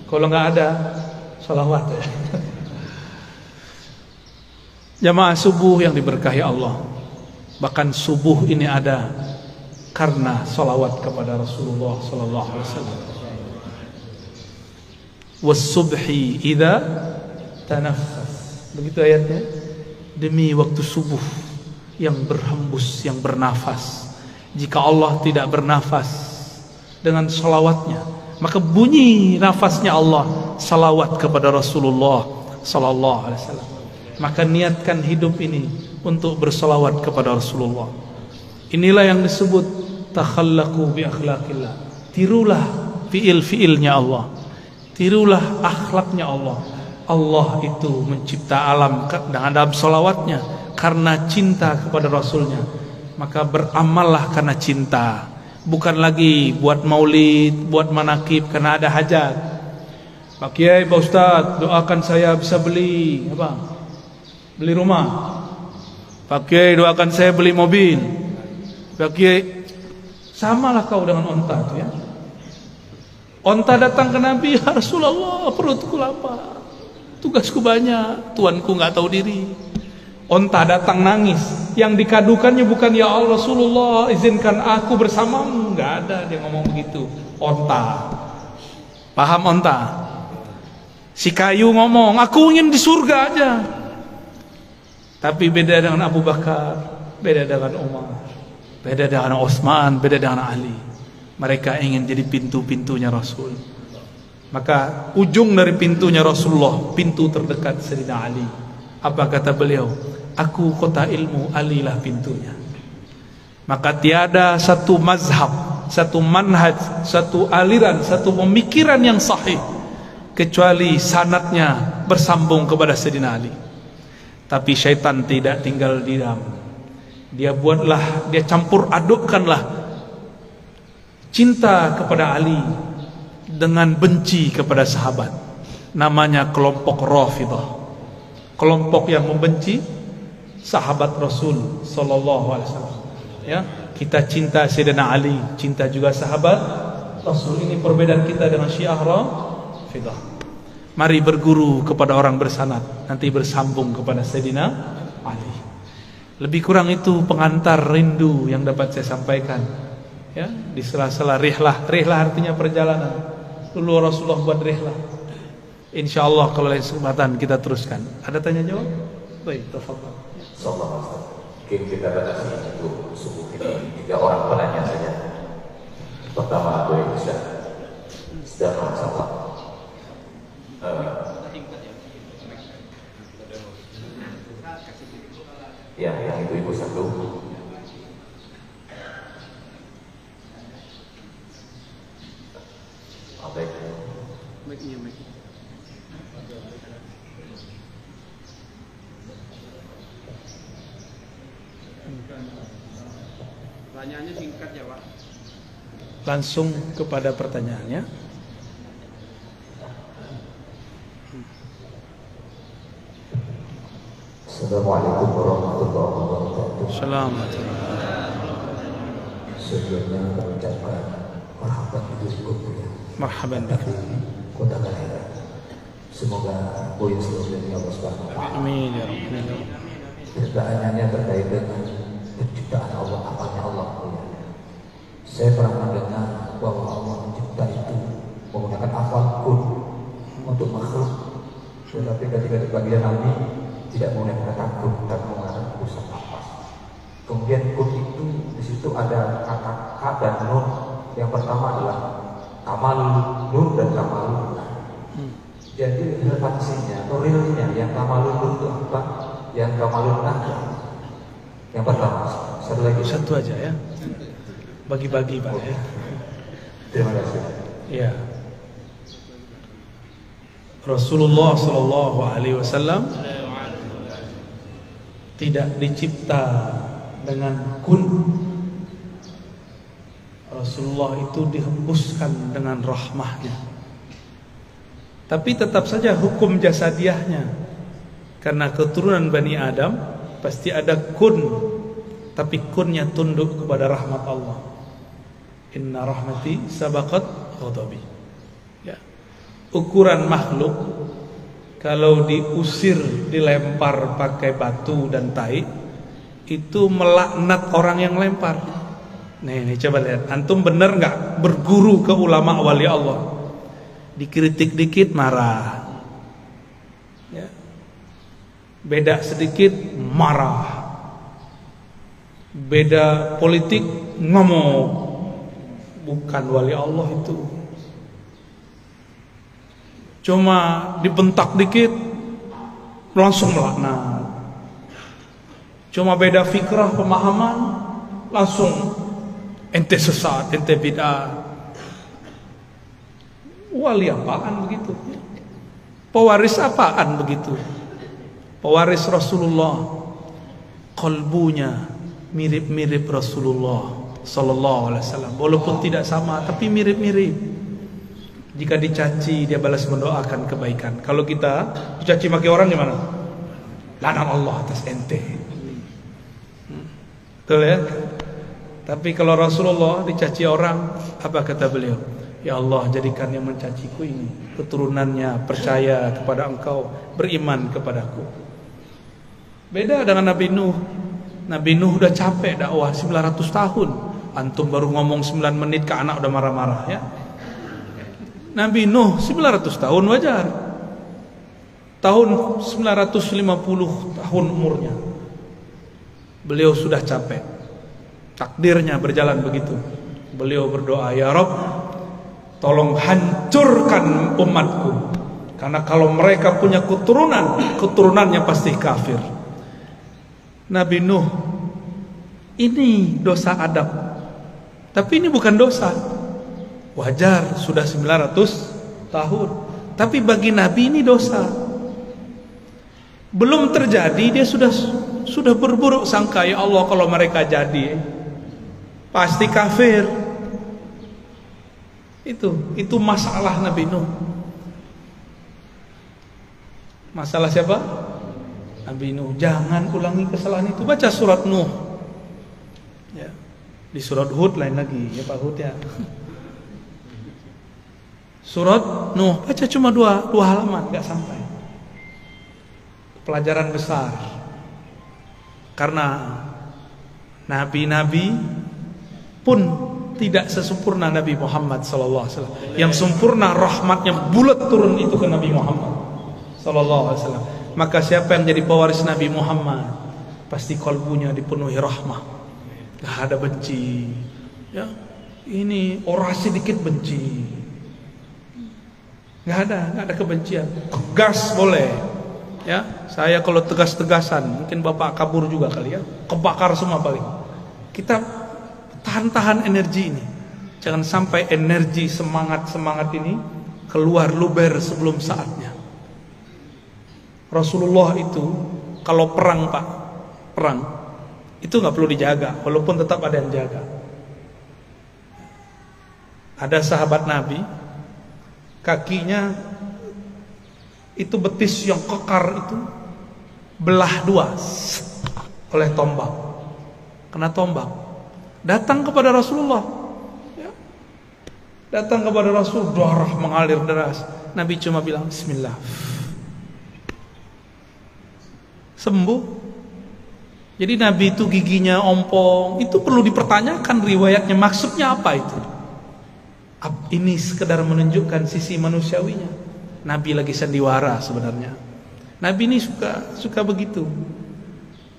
kalau nggak ada salawat. Jamaah subuh yang diberkahi Allah, bahkan subuh ini ada karena salawat kepada Rasulullah sallallahu alaihi wasallam. Was-subhi idza tanaffas, begitu ayatnya. Demi waktu subuh yang berhembus, yang bernafas. Jika Allah tidak bernafas dengan salawatnya, maka bunyi nafasnya Allah salawat kepada Rasulullah sallallahu alaihi wasallam. Maka niatkan hidup ini untuk bersalawat kepada Rasulullah. Inilah yang disebut takhallaqu bi akhlaqillah. Tirulah fiil-fiilnya Allah. Tirulah akhlaknya Allah. Allah itu mencipta alam dalam salawatnya karena cinta kepada Rasulnya. Maka beramallah karena cinta, bukan lagi buat maulid, buat manakib karena ada hajat. Pak Kiai, Pak Ustadz, doakan saya bisa beli apa? Beli rumah. Pak Kiai, doakan saya beli mobil. Pak Kiai, samalah kau dengan onta itu ya. Onta datang ke Nabi, ya Rasulullah, perutku lapar, tugasku banyak, tuanku nggak tahu diri. Onta datang nangis, yang dikadukannya bukan ya Allah Rasulullah, izinkan aku bersamamu, nggak ada dia ngomong begitu. Onta, paham onta? Si kayu ngomong, aku ingin di surga aja. Tapi beda dengan Abu Bakar, beda dengan Umar, beda dengan Utsman, beda dengan Ali. Mereka ingin jadi pintu-pintunya Rasul. Maka ujung dari pintunya Rasulullah, pintu terdekat Sayyidina Ali. Apa kata beliau? Aku kota ilmu, Ali lah pintunya. Maka tiada satu mazhab, satu manhaj, satu aliran, satu pemikiran yang sahih kecuali sanadnya bersambung kepada Sayyidina Ali. Tapi syaitan tidak tinggal diam. Dia buatlah, dia campur adukkanlah cinta kepada Ali dengan benci kepada sahabat. Namanya kelompok Rafidah, kelompok yang membenci sahabat Rasul sallallahu alaihi wasallam. Ya, kita cinta Sayyidina Ali, cinta juga sahabat Rasul. Ini perbedaan kita dengan Syiah Rafidah. Mari berguru kepada orang bersanad, nanti bersambung kepada Sayyidina Ali. Lebih kurang itu pengantar rindu yang dapat saya sampaikan. Ya, di sela-sela rihlah. Rihlah artinya perjalanan. Dulu Rasulullah buat rihlah. Insyaallah kalau lain kesempatan kita teruskan. Ada tanya jawab? Baik, tafadhol. Insyaallah. Mungkin kita batasi untuk subuh ini 3 orang penanya saja. Pertama Abu Aisyah. Sedang sama. Ya, yang itu ibu satu. Baik. Pertanyaannya singkat ya Pak. Langsung kepada pertanyaannya. Assalamualaikum warahmatullahi wabarakatuh. Assalamualaikum. Sebelumnya mengucapkan marhaban idul ya. Marhaban bikum. Kota Kelahiran. Semoga Buya selalu dari Allah Subhanahu wa taala. Amin ya rabbal. Pertanyaannya terkait dengan penciptaan Allah, apanya Allah. Saya pernah mendengar bahwa Allah mencipta itu menggunakan afal kun untuk makhluk. Tetapi ketika di bagian Nabi tidak menggunakan kata kun, tapi menggunakan usaha nafas. Kemudian kun itu di situ ada kata k dan nun. Yang pertama adalah kamal nur dan kamal nur. Jadi relevansinya atau realnya yang kamal nur itu apa? Yang kamal nur apa? Yang pertama, satu lagi. Satu aja ya. Bagi-bagi Pak ya. Terima kasih. Ya. Rasulullah sallallahu alaihi wasallam tidak dicipta dengan kun. Rasulullah itu dihembuskan dengan rahmahnya. Tapi tetap saja hukum jasadiahnya. Karena keturunan Bani Adam pasti ada kun, tapi kunnya tunduk kepada rahmat Allah. Inna rahmati sabaqat ghadabi. Ya. Ukuran makhluk kalau diusir, dilempar pakai batu dan tai, itu melaknat orang yang lempar. Nih coba lihat, antum bener nggak berguru ke ulama wali Allah? Dikritik dikit marah, ya. Beda sedikit marah, beda politik ngomong. Bukan wali Allah itu. Cuma dibentak dikit langsung melaknat. Cuma beda fikrah pemahaman langsung ente sesat, ente bid'ah. Wali apaan begitu? Pewaris apaan begitu? Pewaris Rasulullah, kalbunya mirip-mirip Rasulullah sallallahu alaihi wasallam. Walaupun tidak sama tapi mirip-mirip. Jika dicaci dia balas mendoakan kebaikan. Kalau kita dicaci maki orang gimana? Lanang Allah atas ente. Betul ya? Tapi kalau Rasulullah dicaci orang, apa kata beliau? Ya Allah, jadikan yang mencaciku ini keturunannya percaya kepada Engkau, beriman kepadaku. Beda dengan Nabi Nuh. Nabi Nuh udah capek dakwah 900 tahun. Antum baru ngomong 9 menit ke anak udah marah-marah ya. Nabi Nuh 900 tahun wajar. Tahun 950 tahun umurnya. Beliau sudah capek. Takdirnya berjalan begitu. Beliau berdoa, ya Rabb, tolong hancurkan umatku. Karena kalau mereka punya keturunan, keturunannya pasti kafir. Nabi Nuh, ini dosa adab. Tapi ini bukan dosa. Wajar, sudah 900 tahun. Tapi bagi Nabi ini dosa. Belum terjadi, dia sudah berburuk sangka, ya Allah kalau mereka jadi pasti kafir. Itu masalah Nabi Nuh. Masalah siapa? Nabi Nuh. Jangan ulangi kesalahan itu. Baca surat Nuh ya. Di surat Hud lain lagi ya Pak Hud ya. Surat Nuh baca cuma dua halaman, gak sampai. Pelajaran besar. Karena nabi-nabi pun tidak sesempurna Nabi Muhammad SAW. Yang sempurna rahmatnya bulat turun itu ke Nabi Muhammad SAW. Maka siapa yang jadi pewaris Nabi Muhammad, pasti kalbunya dipenuhi rahmah, gak ada benci. Ya, ini orasi dikit benci, gak ada kebencian. Tegas boleh. Ya, saya kalau tegas-tegasan, mungkin bapak kabur juga kali ya, kebakar semua paling. Kita tahan energi ini. Jangan sampai energi semangat ini keluar luber sebelum saatnya. Rasulullah itu kalau perang Pak, perang itu nggak perlu dijaga, walaupun tetap ada yang jaga. Ada sahabat Nabi, kakinya itu betis yang kekar itu belah dua oleh tombak, kena tombak. Datang kepada Rasulullah, ya. Datang kepada Rasul, darah mengalir deras. Nabi cuma bilang Bismillah, sembuh. Jadi Nabi itu giginya ompong, itu perlu dipertanyakan riwayatnya, maksudnya apa itu? Ini sekedar menunjukkan sisi manusiawinya. Nabi lagi sandiwara sebenarnya. Nabi ini suka begitu.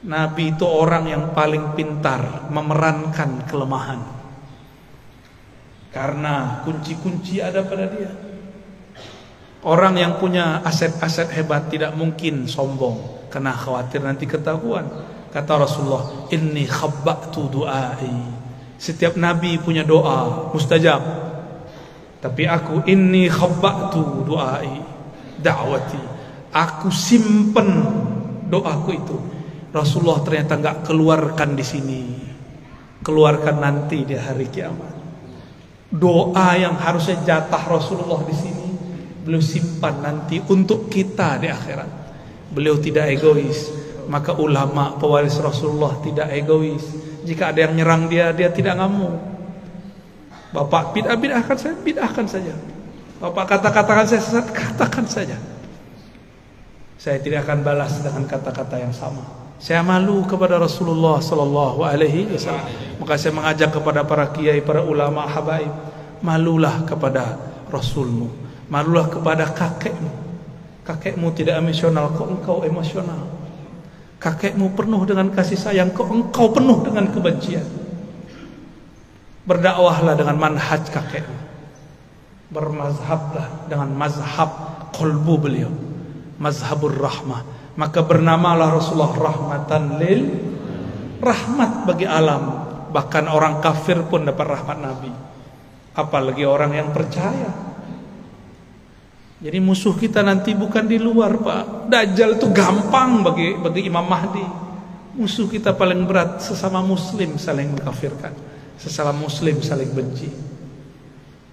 Nabi itu orang yang paling pintar memerankan kelemahan, karena kunci-kunci ada pada dia. Orang yang punya aset-aset hebat tidak mungkin sombong, karena khawatir nanti ketahuan. Kata Rasulullah, inni khabba'tu du'ai. Setiap nabi punya doa mustajab, tapi aku inni khabba'tu du'ai, da'wati, aku simpen doaku itu. Rasulullah ternyata enggak keluarkan di sini, keluarkan nanti di hari kiamat. Doa yang harusnya jatah Rasulullah di sini, beliau simpan nanti untuk kita di akhirat. Beliau tidak egois. Maka ulama pewaris Rasulullah tidak egois. Jika ada yang nyerang dia tidak ngamuk. Bapak bid'ahkan saja. Bapak katakan saya sesat, katakan saja. Saya tidak akan balas dengan kata-kata yang sama. Saya malu kepada Rasulullah sallallahu alaihi wasallam. Maka saya mengajak kepada para kiai, para ulama, habaib, malulah kepada Rasulmu, malulah kepada kakekmu. Kakekmu tidak emosional, kok engkau emosional. Kakekmu penuh dengan kasih sayang, kok engkau penuh dengan kebencian. Berdakwahlah dengan manhaj kakekmu, bermazhablah dengan mazhab qalbu beliau, mazhabur rahmah. Maka bernamalah Rasulullah rahmatan lil, rahmat bagi alam. Bahkan orang kafir pun dapat rahmat Nabi, apalagi orang yang percaya. Jadi musuh kita nanti bukan di luar Pak. Dajjal itu gampang bagi Imam Mahdi. Musuh kita paling berat sesama muslim saling mengkafirkan, sesama muslim saling benci.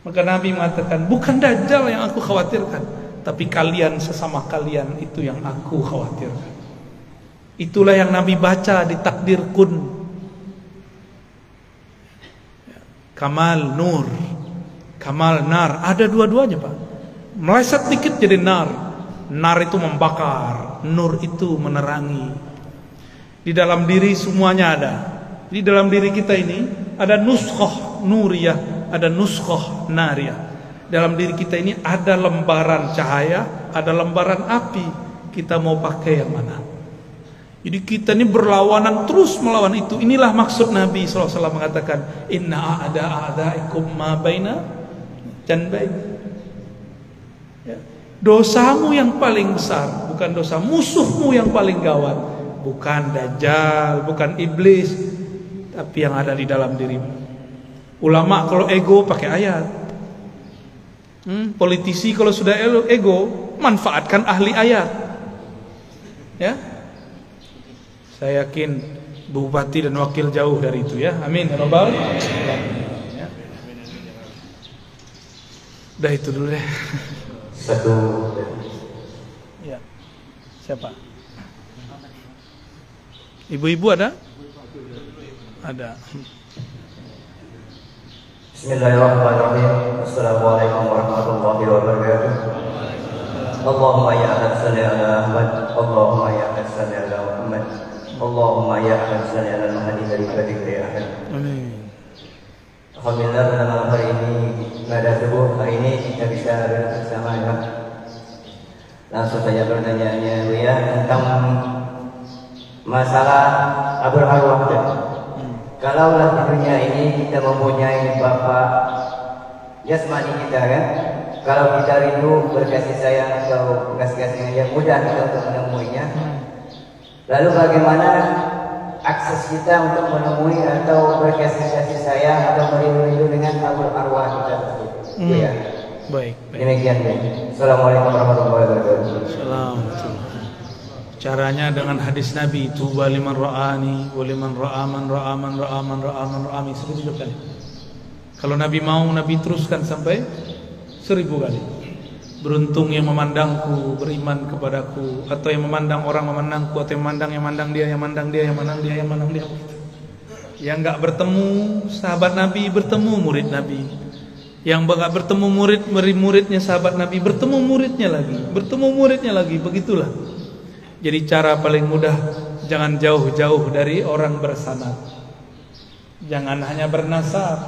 Maka Nabi mengatakan, bukan Dajjal yang aku khawatirkan, tapi kalian sesama kalian itu yang aku khawatirkan. Itulah yang Nabi baca di takdir kun. Kamal nur, kamal nar, ada dua-duanya Pak. Meleset dikit jadi nar. Nar itu membakar, nur itu menerangi. Di dalam diri semuanya ada. Di dalam diri kita ini ada nuskhah nuriyah, ada nuskhah nariyah. Dalam diri kita ini ada lembaran cahaya, ada lembaran api. Kita mau pakai yang mana? Jadi kita ini berlawanan, terus melawan itu. Inilah maksud Nabi SAW mengatakan, inna a'daikum ma baina janbayn. Ya. Dosamu yang paling besar bukan dosa musuhmu yang paling gawat, bukan Dajjal, bukan iblis, tapi yang ada di dalam dirimu. Ulama kalau ego pakai ayat. Politisi kalau sudah ego, manfaatkan ahli ayat. Ya, saya yakin bupati dan wakil jauh dari itu ya. Amin ya rabbal alamin. Ya. Udah itu dulu deh. Satu. Ya. Siapa? Ibu-ibu ada? Ada. Bismillahirrahmanirrahim. Assalamualaikum warahmatullahi wabarakatuh. Allahumma ya Ahad salli ala Ahmad, Allahumma ya Ahad salli ala Muhammad, Allahumma ya Ahad salli ala Muhammad dari Ahad. Amin. Alhamdulillah pada malam hari ini, pada subuh hari ini kita bisa bersama ya. Langsung saja pertanyaannya Buya tentang masalah abul arwah. Kalaulah di dunia ini kita mempunyai bapak jasmani kita kan, kalau kita rindu berkasih sayang atau kasih-kasih yang mudah kita untuk menemuinya, lalu bagaimana akses kita untuk menemui atau berkasih sayang atau merindu dengan abul arwah kita tersebut? Ya. Baik. Demikian. Assalamualaikum warahmatullahi wabarakatuh. Assalamualaikum. Caranya dengan hadis Nabi, tuba liman ra'ani wa liman ra'a man ra'a man ra'a man ra'a man ra'ami 1000 kali. Kalau Nabi mau, Nabi teruskan sampai 1000 kali. Beruntung yang memandangku, beriman kepadaku, atau yang memandang orang memandangku, atau yang memandang dia, yang memandang dia, yang memandang dia, yang memandang dia. Yang enggak bertemu sahabat Nabi, bertemu murid Nabi. Yang enggak bertemu muridnya sahabat Nabi, bertemu muridnya lagi, begitulah. Jadi cara paling mudah, jangan jauh-jauh dari orang bersanad. Jangan hanya bernasab.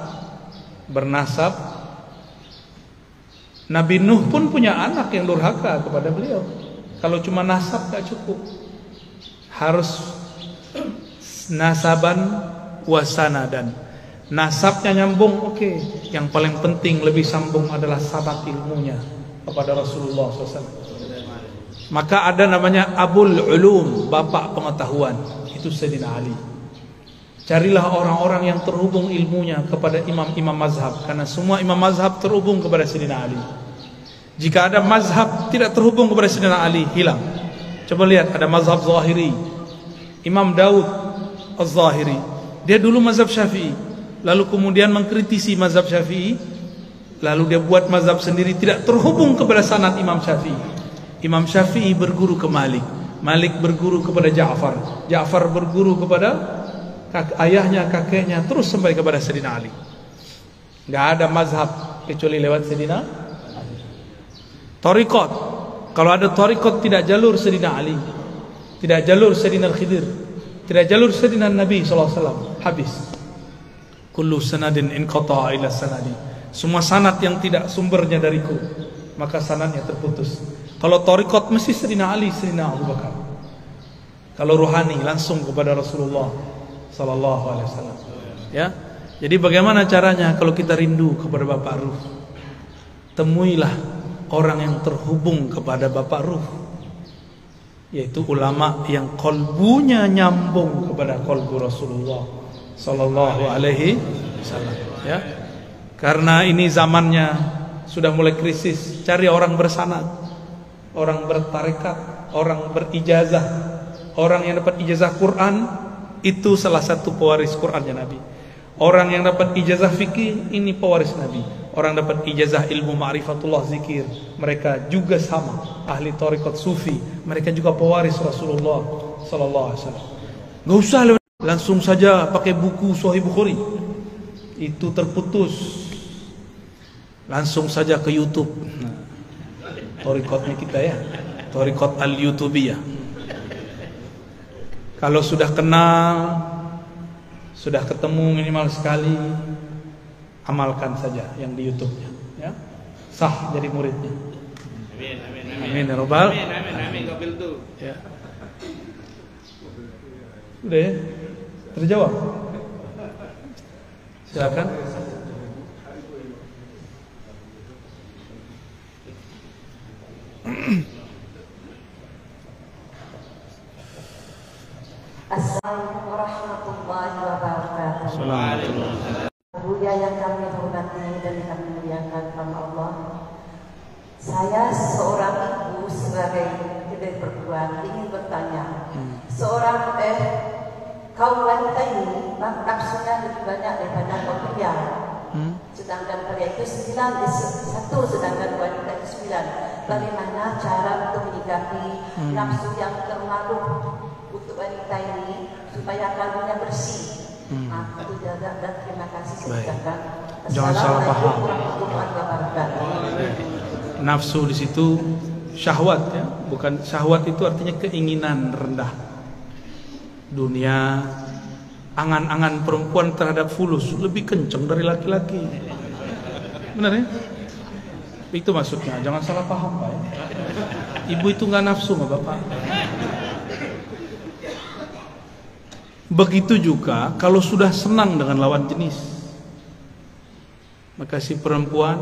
Nabi Nuh pun punya anak yang durhaka kepada beliau. Kalau cuma nasab gak cukup, harus nasaban wasanadan. Nasabnya nyambung, oke. Yang paling penting lebih sambung adalah sanad ilmunya kepada Rasulullah SAW. Maka ada namanya Abul Ulum, bapak pengetahuan. Itu Sayyidina Ali. Carilah orang-orang yang terhubung ilmunya kepada imam-imam mazhab, karena semua imam mazhab terhubung kepada Sayyidina Ali. Jika ada mazhab tidak terhubung kepada Sayyidina Ali, hilang. Coba lihat, ada mazhab Zahiri. Imam Daud Az-Zahiri, dia dulu mazhab Syafi'i, lalu kemudian mengkritisi mazhab Syafi'i, lalu dia buat mazhab sendiri, tidak terhubung kepada sanad Imam Syafi'i. Imam Syafi'i berguru ke Malik, Malik berguru kepada Ja'far, Ja'far berguru kepada ayahnya, kakeknya, terus sampai kepada Sayyidina Ali. Enggak ada mazhab kecuali lewat Sayyidina Ali. Thariqat, kalau ada thariqat tidak jalur Sayyidina Ali, tidak jalur Sayyidina Khidir, tidak jalur Sayyidina Nabi SAW, habis. Kullu sanadin inqata'a ila sanadi. Semua sanad yang tidak sumbernya dariku, maka sanadnya terputus. Kalau thariqat mesti Sayyidina Ali, Sayyidina Abu Bakar. Kalau ruhani langsung kepada Rasulullah sallallahu alaihi wasallam. Ya. Jadi bagaimana caranya kalau kita rindu kepada Bapak Ruh? Temuilah orang yang terhubung kepada Bapak Ruh, yaitu ulama yang kolbunya nyambung kepada kolbu Rasulullah sallallahu alaihi wasallam. Ya. Karena ini zamannya sudah mulai krisis, cari orang bersanad, orang bertarekat, orang berijazah, orang yang dapat ijazah Quran, itu salah satu pewaris Qurannya Nabi. Orang yang dapat ijazah fikih, ini pewaris Nabi. Orang dapat ijazah ilmu ma'rifatullah zikir, mereka juga sama. Ahli tariqat sufi, mereka juga pewaris Rasulullah sallallahu alaihi wasallam. Enggak usah langsung saja pakai buku Sahih Bukhari, itu terputus. Langsung saja ke YouTube. Tariqatnya kita ya, tariqat al-YouTubiyah. Kalau sudah kenal, sudah ketemu minimal sekali, amalkan saja yang di YouTube-nya, ya. Sah jadi muridnya. Amin, amin, amin. Amin ya Rabbal. Amin, amin, amin. Qabil tu. Ya. Udah ya? Terjawab. Silakan. Assalamualaikum warahmatullahi wabarakatuh. Buya yang kami hormati dan kami muliakan nama Allah. Saya seorang ibu sebagai kedai perempuan ingin bertanya, seorang kaum wanita ini nafsunya lebih banyak daripada kaum pria. Sedangkan pria itu 9, satu, sedangkan wanita itu 9. Bagaimana cara untuk menyikapi nafsu yang terlalu untuk wanita ini supaya kalbunya bersih? Itu jaga dan terima kasih. Jangan salah paham. Nafsu di situ syahwat ya, bukan syahwat itu artinya keinginan rendah. Dunia, angan-angan perempuan terhadap fulus lebih kenceng dari laki-laki. Benar ya? Itu maksudnya, jangan salah paham Pak ya. Ibu itu nggak nafsu sama bapak. Begitu juga kalau sudah senang dengan lawan jenis, maka si perempuan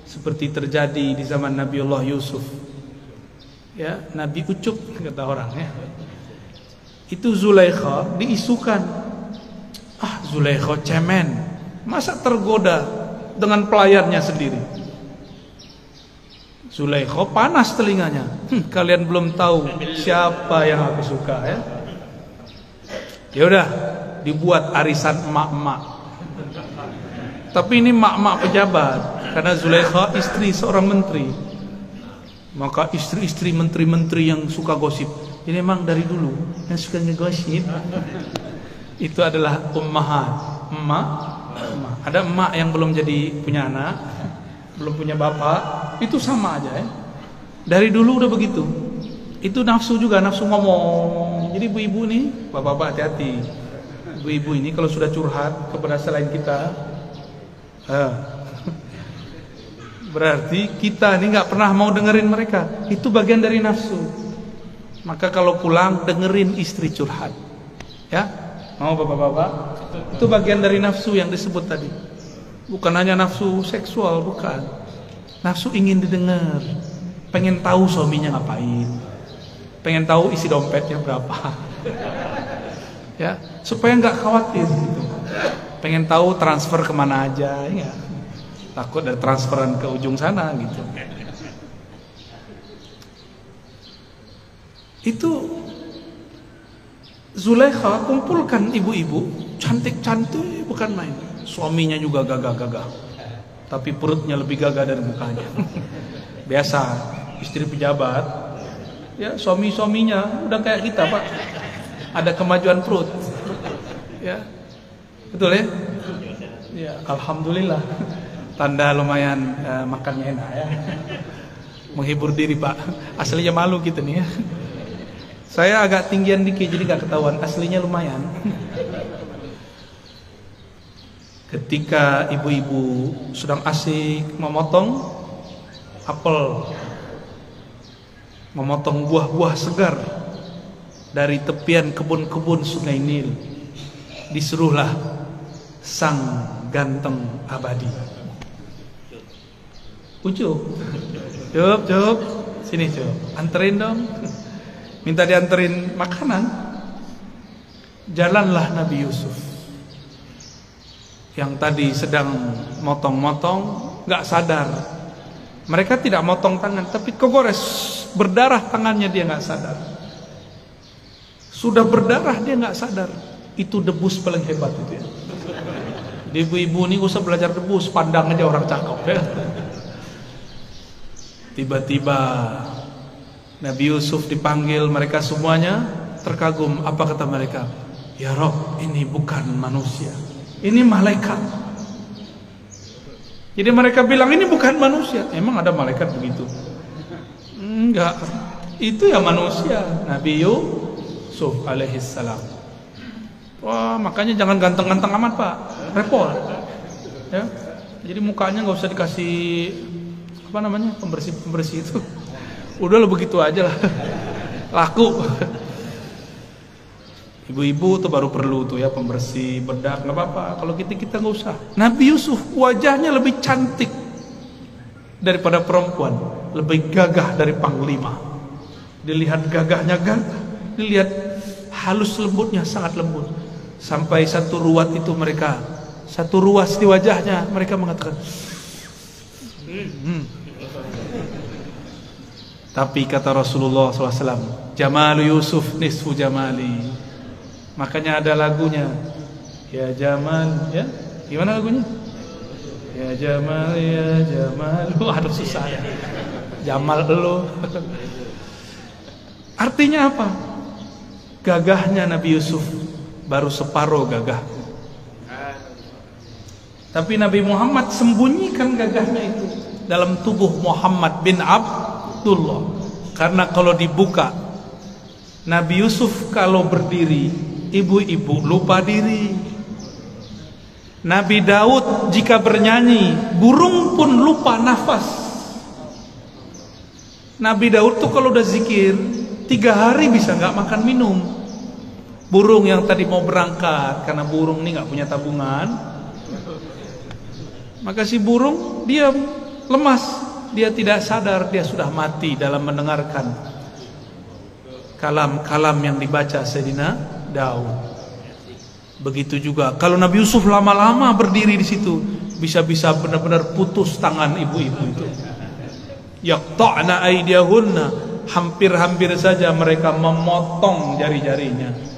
seperti terjadi di zaman Nabiullah Yusuf. Ya, Nabi ucup kata orang ya. Itu Zulaikha diisukan. Ah, Zulaikha cemen. Masa tergoda dengan pelayannya sendiri? Zulaikha panas telinganya. Kalian belum tahu siapa yang aku suka ya. Ya udah, dibuat arisan emak-emak. Tapi ini emak-emak pejabat, karena Zulaikha istri seorang menteri. Maka istri-istri menteri-menteri yang suka gosip, ini memang dari dulu yang suka ngegosip. Itu adalah ummahat, emak. Ada emak yang belum jadi punya anak, belum punya bapak, itu sama aja ya. Dari dulu udah begitu. Itu nafsu juga, nafsu ngomong. Jadi ibu-ibu nih, bapak-bapak hati-hati. Ibu-ibu ini kalau sudah curhat kepada selain kita, berarti kita ini nggak pernah mau dengerin mereka. Itu bagian dari nafsu. Maka kalau pulang dengerin istri curhat, ya, mau bapak-bapak? Itu bagian dari nafsu yang disebut tadi. Bukan hanya nafsu seksual, bukan. Nafsu ingin didengar, pengen tahu suaminya ngapain, pengen tahu isi dompetnya berapa, ya, supaya nggak khawatir gitu. Pengen tahu transfer kemana aja, ya. Takut ada transferan ke ujung sana gitu. Itu Zulaikha kumpulkan ibu-ibu cantik-cantik bukan main. Suaminya juga gagah-gagah, tapi perutnya lebih gagah dari mukanya. Biasa istri pejabat, ya suami-suaminya udah kayak kita Pak, ada kemajuan perut, ya betul ya? Ya alhamdulillah, tanda lumayan makannya enak ya. Menghibur diri Pak, aslinya malu gitu nih ya. Saya agak tinggian dikit jadi gak ketahuan, aslinya lumayan. Ketika ibu-ibu sedang asik memotong apel, memotong buah-buah segar dari tepian kebun-kebun Sungai Nil, disuruhlah sang ganteng abadi. Ucup, cup, sini cup, anterin dong. Minta dianterin makanan. Jalanlah Nabi Yusuf yang tadi sedang motong-motong, gak sadar. Mereka tidak motong tangan, tapi kegores, berdarah tangannya, dia gak sadar. Sudah berdarah dia gak sadar. Itu debus paling hebat itu ya. Ibu-ibu ini usah belajar debus, pandang aja orang cakep ya. Tiba-tiba Nabi Yusuf dipanggil, mereka semuanya terkagum. Apa kata mereka? Ya Rob, ini bukan manusia, ini malaikat. Jadi mereka bilang ini bukan manusia. Emang ada malaikat begitu? Enggak, itu ya manusia, Nabi Yusuf alaihissalam. Wah, makanya jangan ganteng-ganteng amat Pak, repot ya. Jadi mukanya nggak usah dikasih apa namanya, pembersih itu. Udah lo begitu aja lah, laku. Ibu-ibu tuh baru perlu tuh ya pembersih, bedak, nggak apa-apa. Kalau kita nggak usah. Nabi Yusuf wajahnya lebih cantik daripada perempuan, lebih gagah dari panglima. Dilihat gagahnya gagah, dilihat halus lembutnya sangat lembut. Sampai satu ruas itu mereka, satu ruas di wajahnya mereka mengatakan. Tapi kata Rasulullah SAW, Jamalu Yusuf nisfu jamali. Makanya ada lagunya, ya Jamal, ya gimana lagunya? Ya Jamal, ya Jamal. Aduh susah ya. Jamal lo. Artinya apa? Gagahnya Nabi Yusuf baru separuh gagah. Tapi Nabi Muhammad sembunyikan gagahnya itu dalam tubuh Muhammad bin Abdullah. Karena kalau dibuka, Nabi Yusuf kalau berdiri ibu-ibu lupa diri. Nabi Daud jika bernyanyi, burung pun lupa nafas. Nabi Daud tuh kalau udah zikir 3 hari bisa nggak makan minum. Burung yang tadi mau berangkat, karena burung ini nggak punya tabungan, maka si burung dia lemas, dia tidak sadar dia sudah mati dalam mendengarkan kalam-kalam yang dibaca Sayyidina Daud. Begitu juga kalau Nabi Yusuf lama-lama berdiri di situ, bisa-bisa benar-benar putus tangan ibu-ibu itu. Yaqta'na aydiyahunna, hampir-hampir saja mereka memotong jari-jarinya.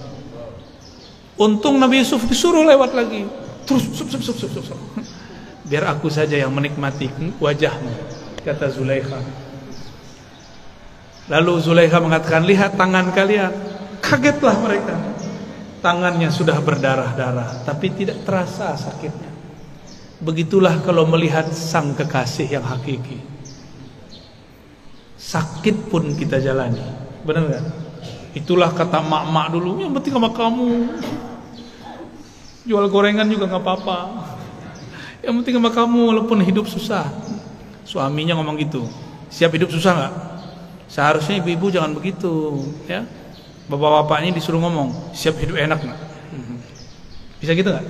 Untung Nabi Yusuf disuruh lewat lagi. Terus sup. Biar aku saja yang menikmati wajahmu, kata Zulaikha. Lalu Zulaikha mengatakan, lihat tangan kalian. Kagetlah mereka. Tangannya sudah berdarah-darah, tapi tidak terasa sakitnya. Begitulah kalau melihat sang kekasih yang hakiki. Sakit pun kita jalani. Benar gak? Itulah kata mak-mak dulu, yang penting sama kamu. Jual gorengan juga gak apa-apa, yang penting sama kamu walaupun hidup susah. Suaminya ngomong gitu. Siap hidup susah gak? Seharusnya ibu-ibu jangan begitu, ya. Bapak-bapak ini disuruh ngomong, siap hidup enak gak? Bisa gitu gak?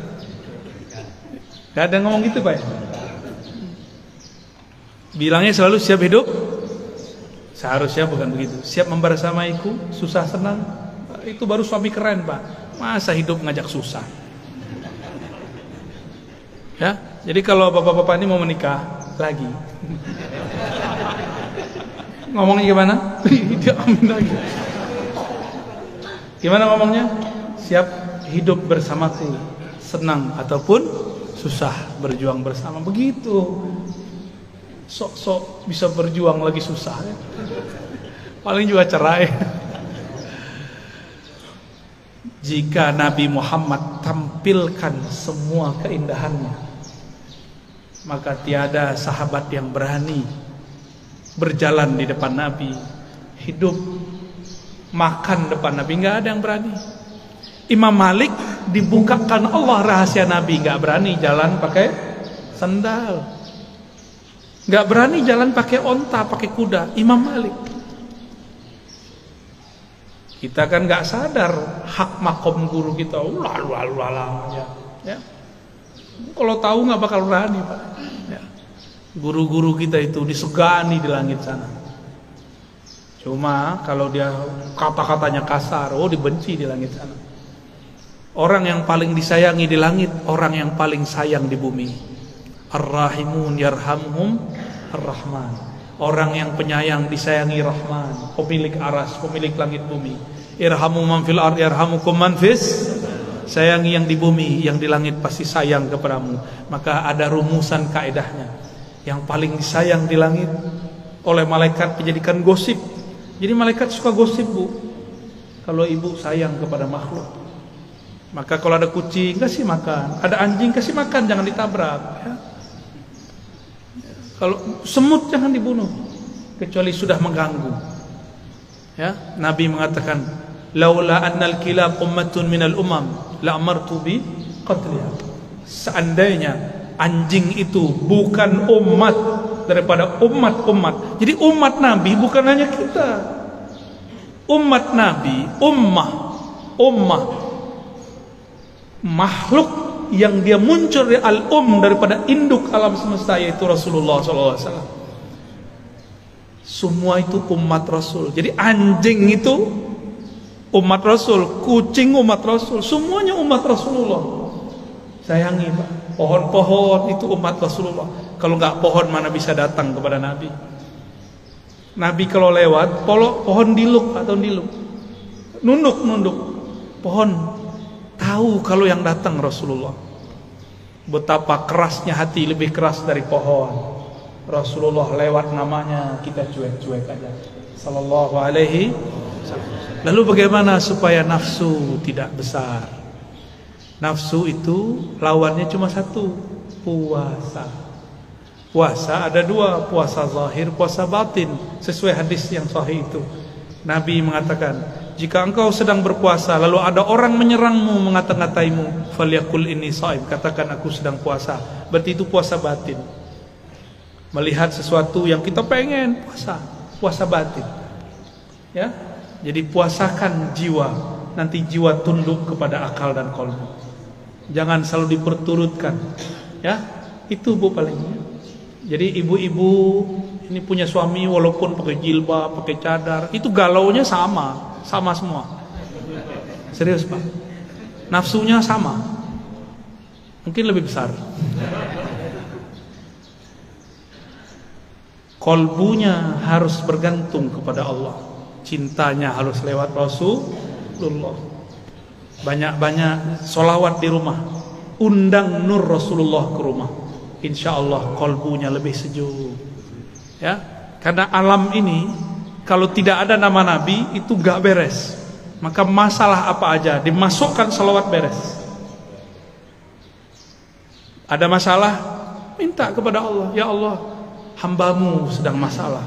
Gak ada ngomong gitu Pak ya? Bilangnya selalu siap hidup. Seharusnya bukan begitu. Siap membersamaiku, susah senang. Itu baru suami keren Pak. Masa hidup ngajak susah? Ya, jadi kalau bapak-bapak ini mau menikah lagi, ngomongnya gimana? Dia amin lagi. Gimana ngomongnya? Siap hidup bersamaku, senang ataupun susah, berjuang bersama. Begitu. Sok-sok bisa berjuang lagi susah ya. Paling juga cerai. Jika Nabi Muhammad tampilkan semua keindahannya, maka tiada sahabat yang berani berjalan di depan Nabi, hidup makan depan Nabi, nggak ada yang berani. Imam Malik dibukakan Allah rahasia Nabi, nggak berani jalan pakai sandal, nggak berani jalan pakai onta, pakai kuda. Imam Malik. Kita kan nggak sadar hak makom guru kita, lalu ya. Kalau tahu nggak bakal berani Pak. Ya. Guru-guru kita itu disegani di langit sana. Cuma kalau dia kata-katanya kasar, dibenci di langit sana. Orang yang paling disayangi di langit, orang yang paling sayang di bumi. Ar-Rahimun yarhamhum Ar-Rahman. Orang yang penyayang disayangi Rahman, pemilik aras, pemilik langit bumi. Irhamu man fil ard yarhamukum man fis. Sayangi yang di bumi, yang di langit pasti sayang kepadamu. Maka ada rumusan kaedahnya. Yang paling disayang di langit oleh malaikat dijadikan gosip. Jadi malaikat suka gosip Bu. Kalau ibu sayang kepada makhluk, maka kalau ada kucing kasih makan, ada anjing kasih makan, jangan ditabrak ya. Kalau semut jangan dibunuh kecuali sudah mengganggu. Ya, Nabi mengatakan, "Laula annal kilab ummatun minal umam, la amartu bi qatliha." Seandainya anjing itu bukan umat daripada umat-umat. Jadi umat Nabi bukan hanya kita. Umat Nabi, ummah makhluk yang dia muncul dari daripada induk alam semesta, yaitu Rasulullah SAW. Semua itu umat Rasul. Jadi anjing itu umat Rasul, kucing umat Rasul, semuanya umat Rasulullah. Sayangi Pak. Pohon-pohon itu umat Rasulullah. Kalau nggak pohon mana bisa datang kepada Nabi? Nabi kalau lewat, pohon diluk atau diluk, nunduk. Pohon tahu kalau yang datang Rasulullah. Betapa kerasnya hati, lebih keras dari pohon. Rasulullah lewat namanya, kita cuek-cuek aja. Sallallahu alaihi wasallam. Lalu bagaimana supaya nafsu tidak besar? Nafsu itu lawannya cuma satu, puasa. Puasa ada dua, puasa zahir, puasa batin. Sesuai hadis yang sahih itu, Nabi mengatakan, jika engkau sedang berpuasa lalu ada orang menyerangmu, mengata-ngataimu, falyakul inni shaim, katakan aku sedang puasa. Berarti itu puasa batin. Melihat sesuatu yang kita pengen, puasa batin. Ya. Jadi puasakan jiwa, nanti jiwa tunduk kepada akal dan qalbu. Jangan selalu diperturutkan. Ya. Itu Bu palingnya. Jadi ibu-ibu ini punya suami walaupun pakai jilbab, pakai cadar, itu galaunya sama semua. Serius Pak. Nafsunya sama. Mungkin lebih besar. Kolbunya harus bergantung kepada Allah. Cintanya harus lewat Rasulullah. Banyak-banyak sholawat di rumah. Undang nur Rasulullah ke rumah. Insya Allah kolbunya lebih sejuk. Ya, karena alam ini kalau tidak ada nama Nabi itu gak beres. Maka masalah apa aja dimasukkan salawat beres. Ada masalah, minta kepada Allah, ya Allah, hambamu sedang masalah.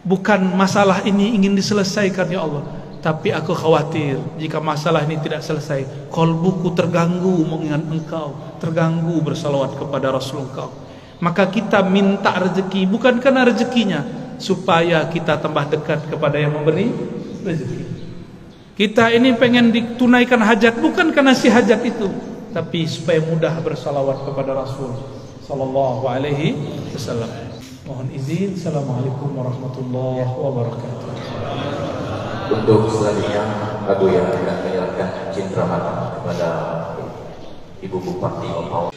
Bukan masalah ini ingin diselesaikan ya Allah, tapi aku khawatir jika masalah ini tidak selesai, kolbuku terganggu mengingat engkau, terganggu bersalawat kepada Rasul engkau. Maka kita minta rezeki bukan karena rezekinya, supaya kita tambah dekat kepada yang memberi rezeki. Kita ini pengen ditunaikan hajat bukan karena si hajat itu, tapi supaya mudah bersalawat kepada Rasul sallallahu alaihi wasallam. Mohon izin. Assalamualaikum warahmatullahi wabarakatuh. Untuk selanjutnya aku yang akan menyerahkan izin rahmat kepada Ibu Bupati Opau.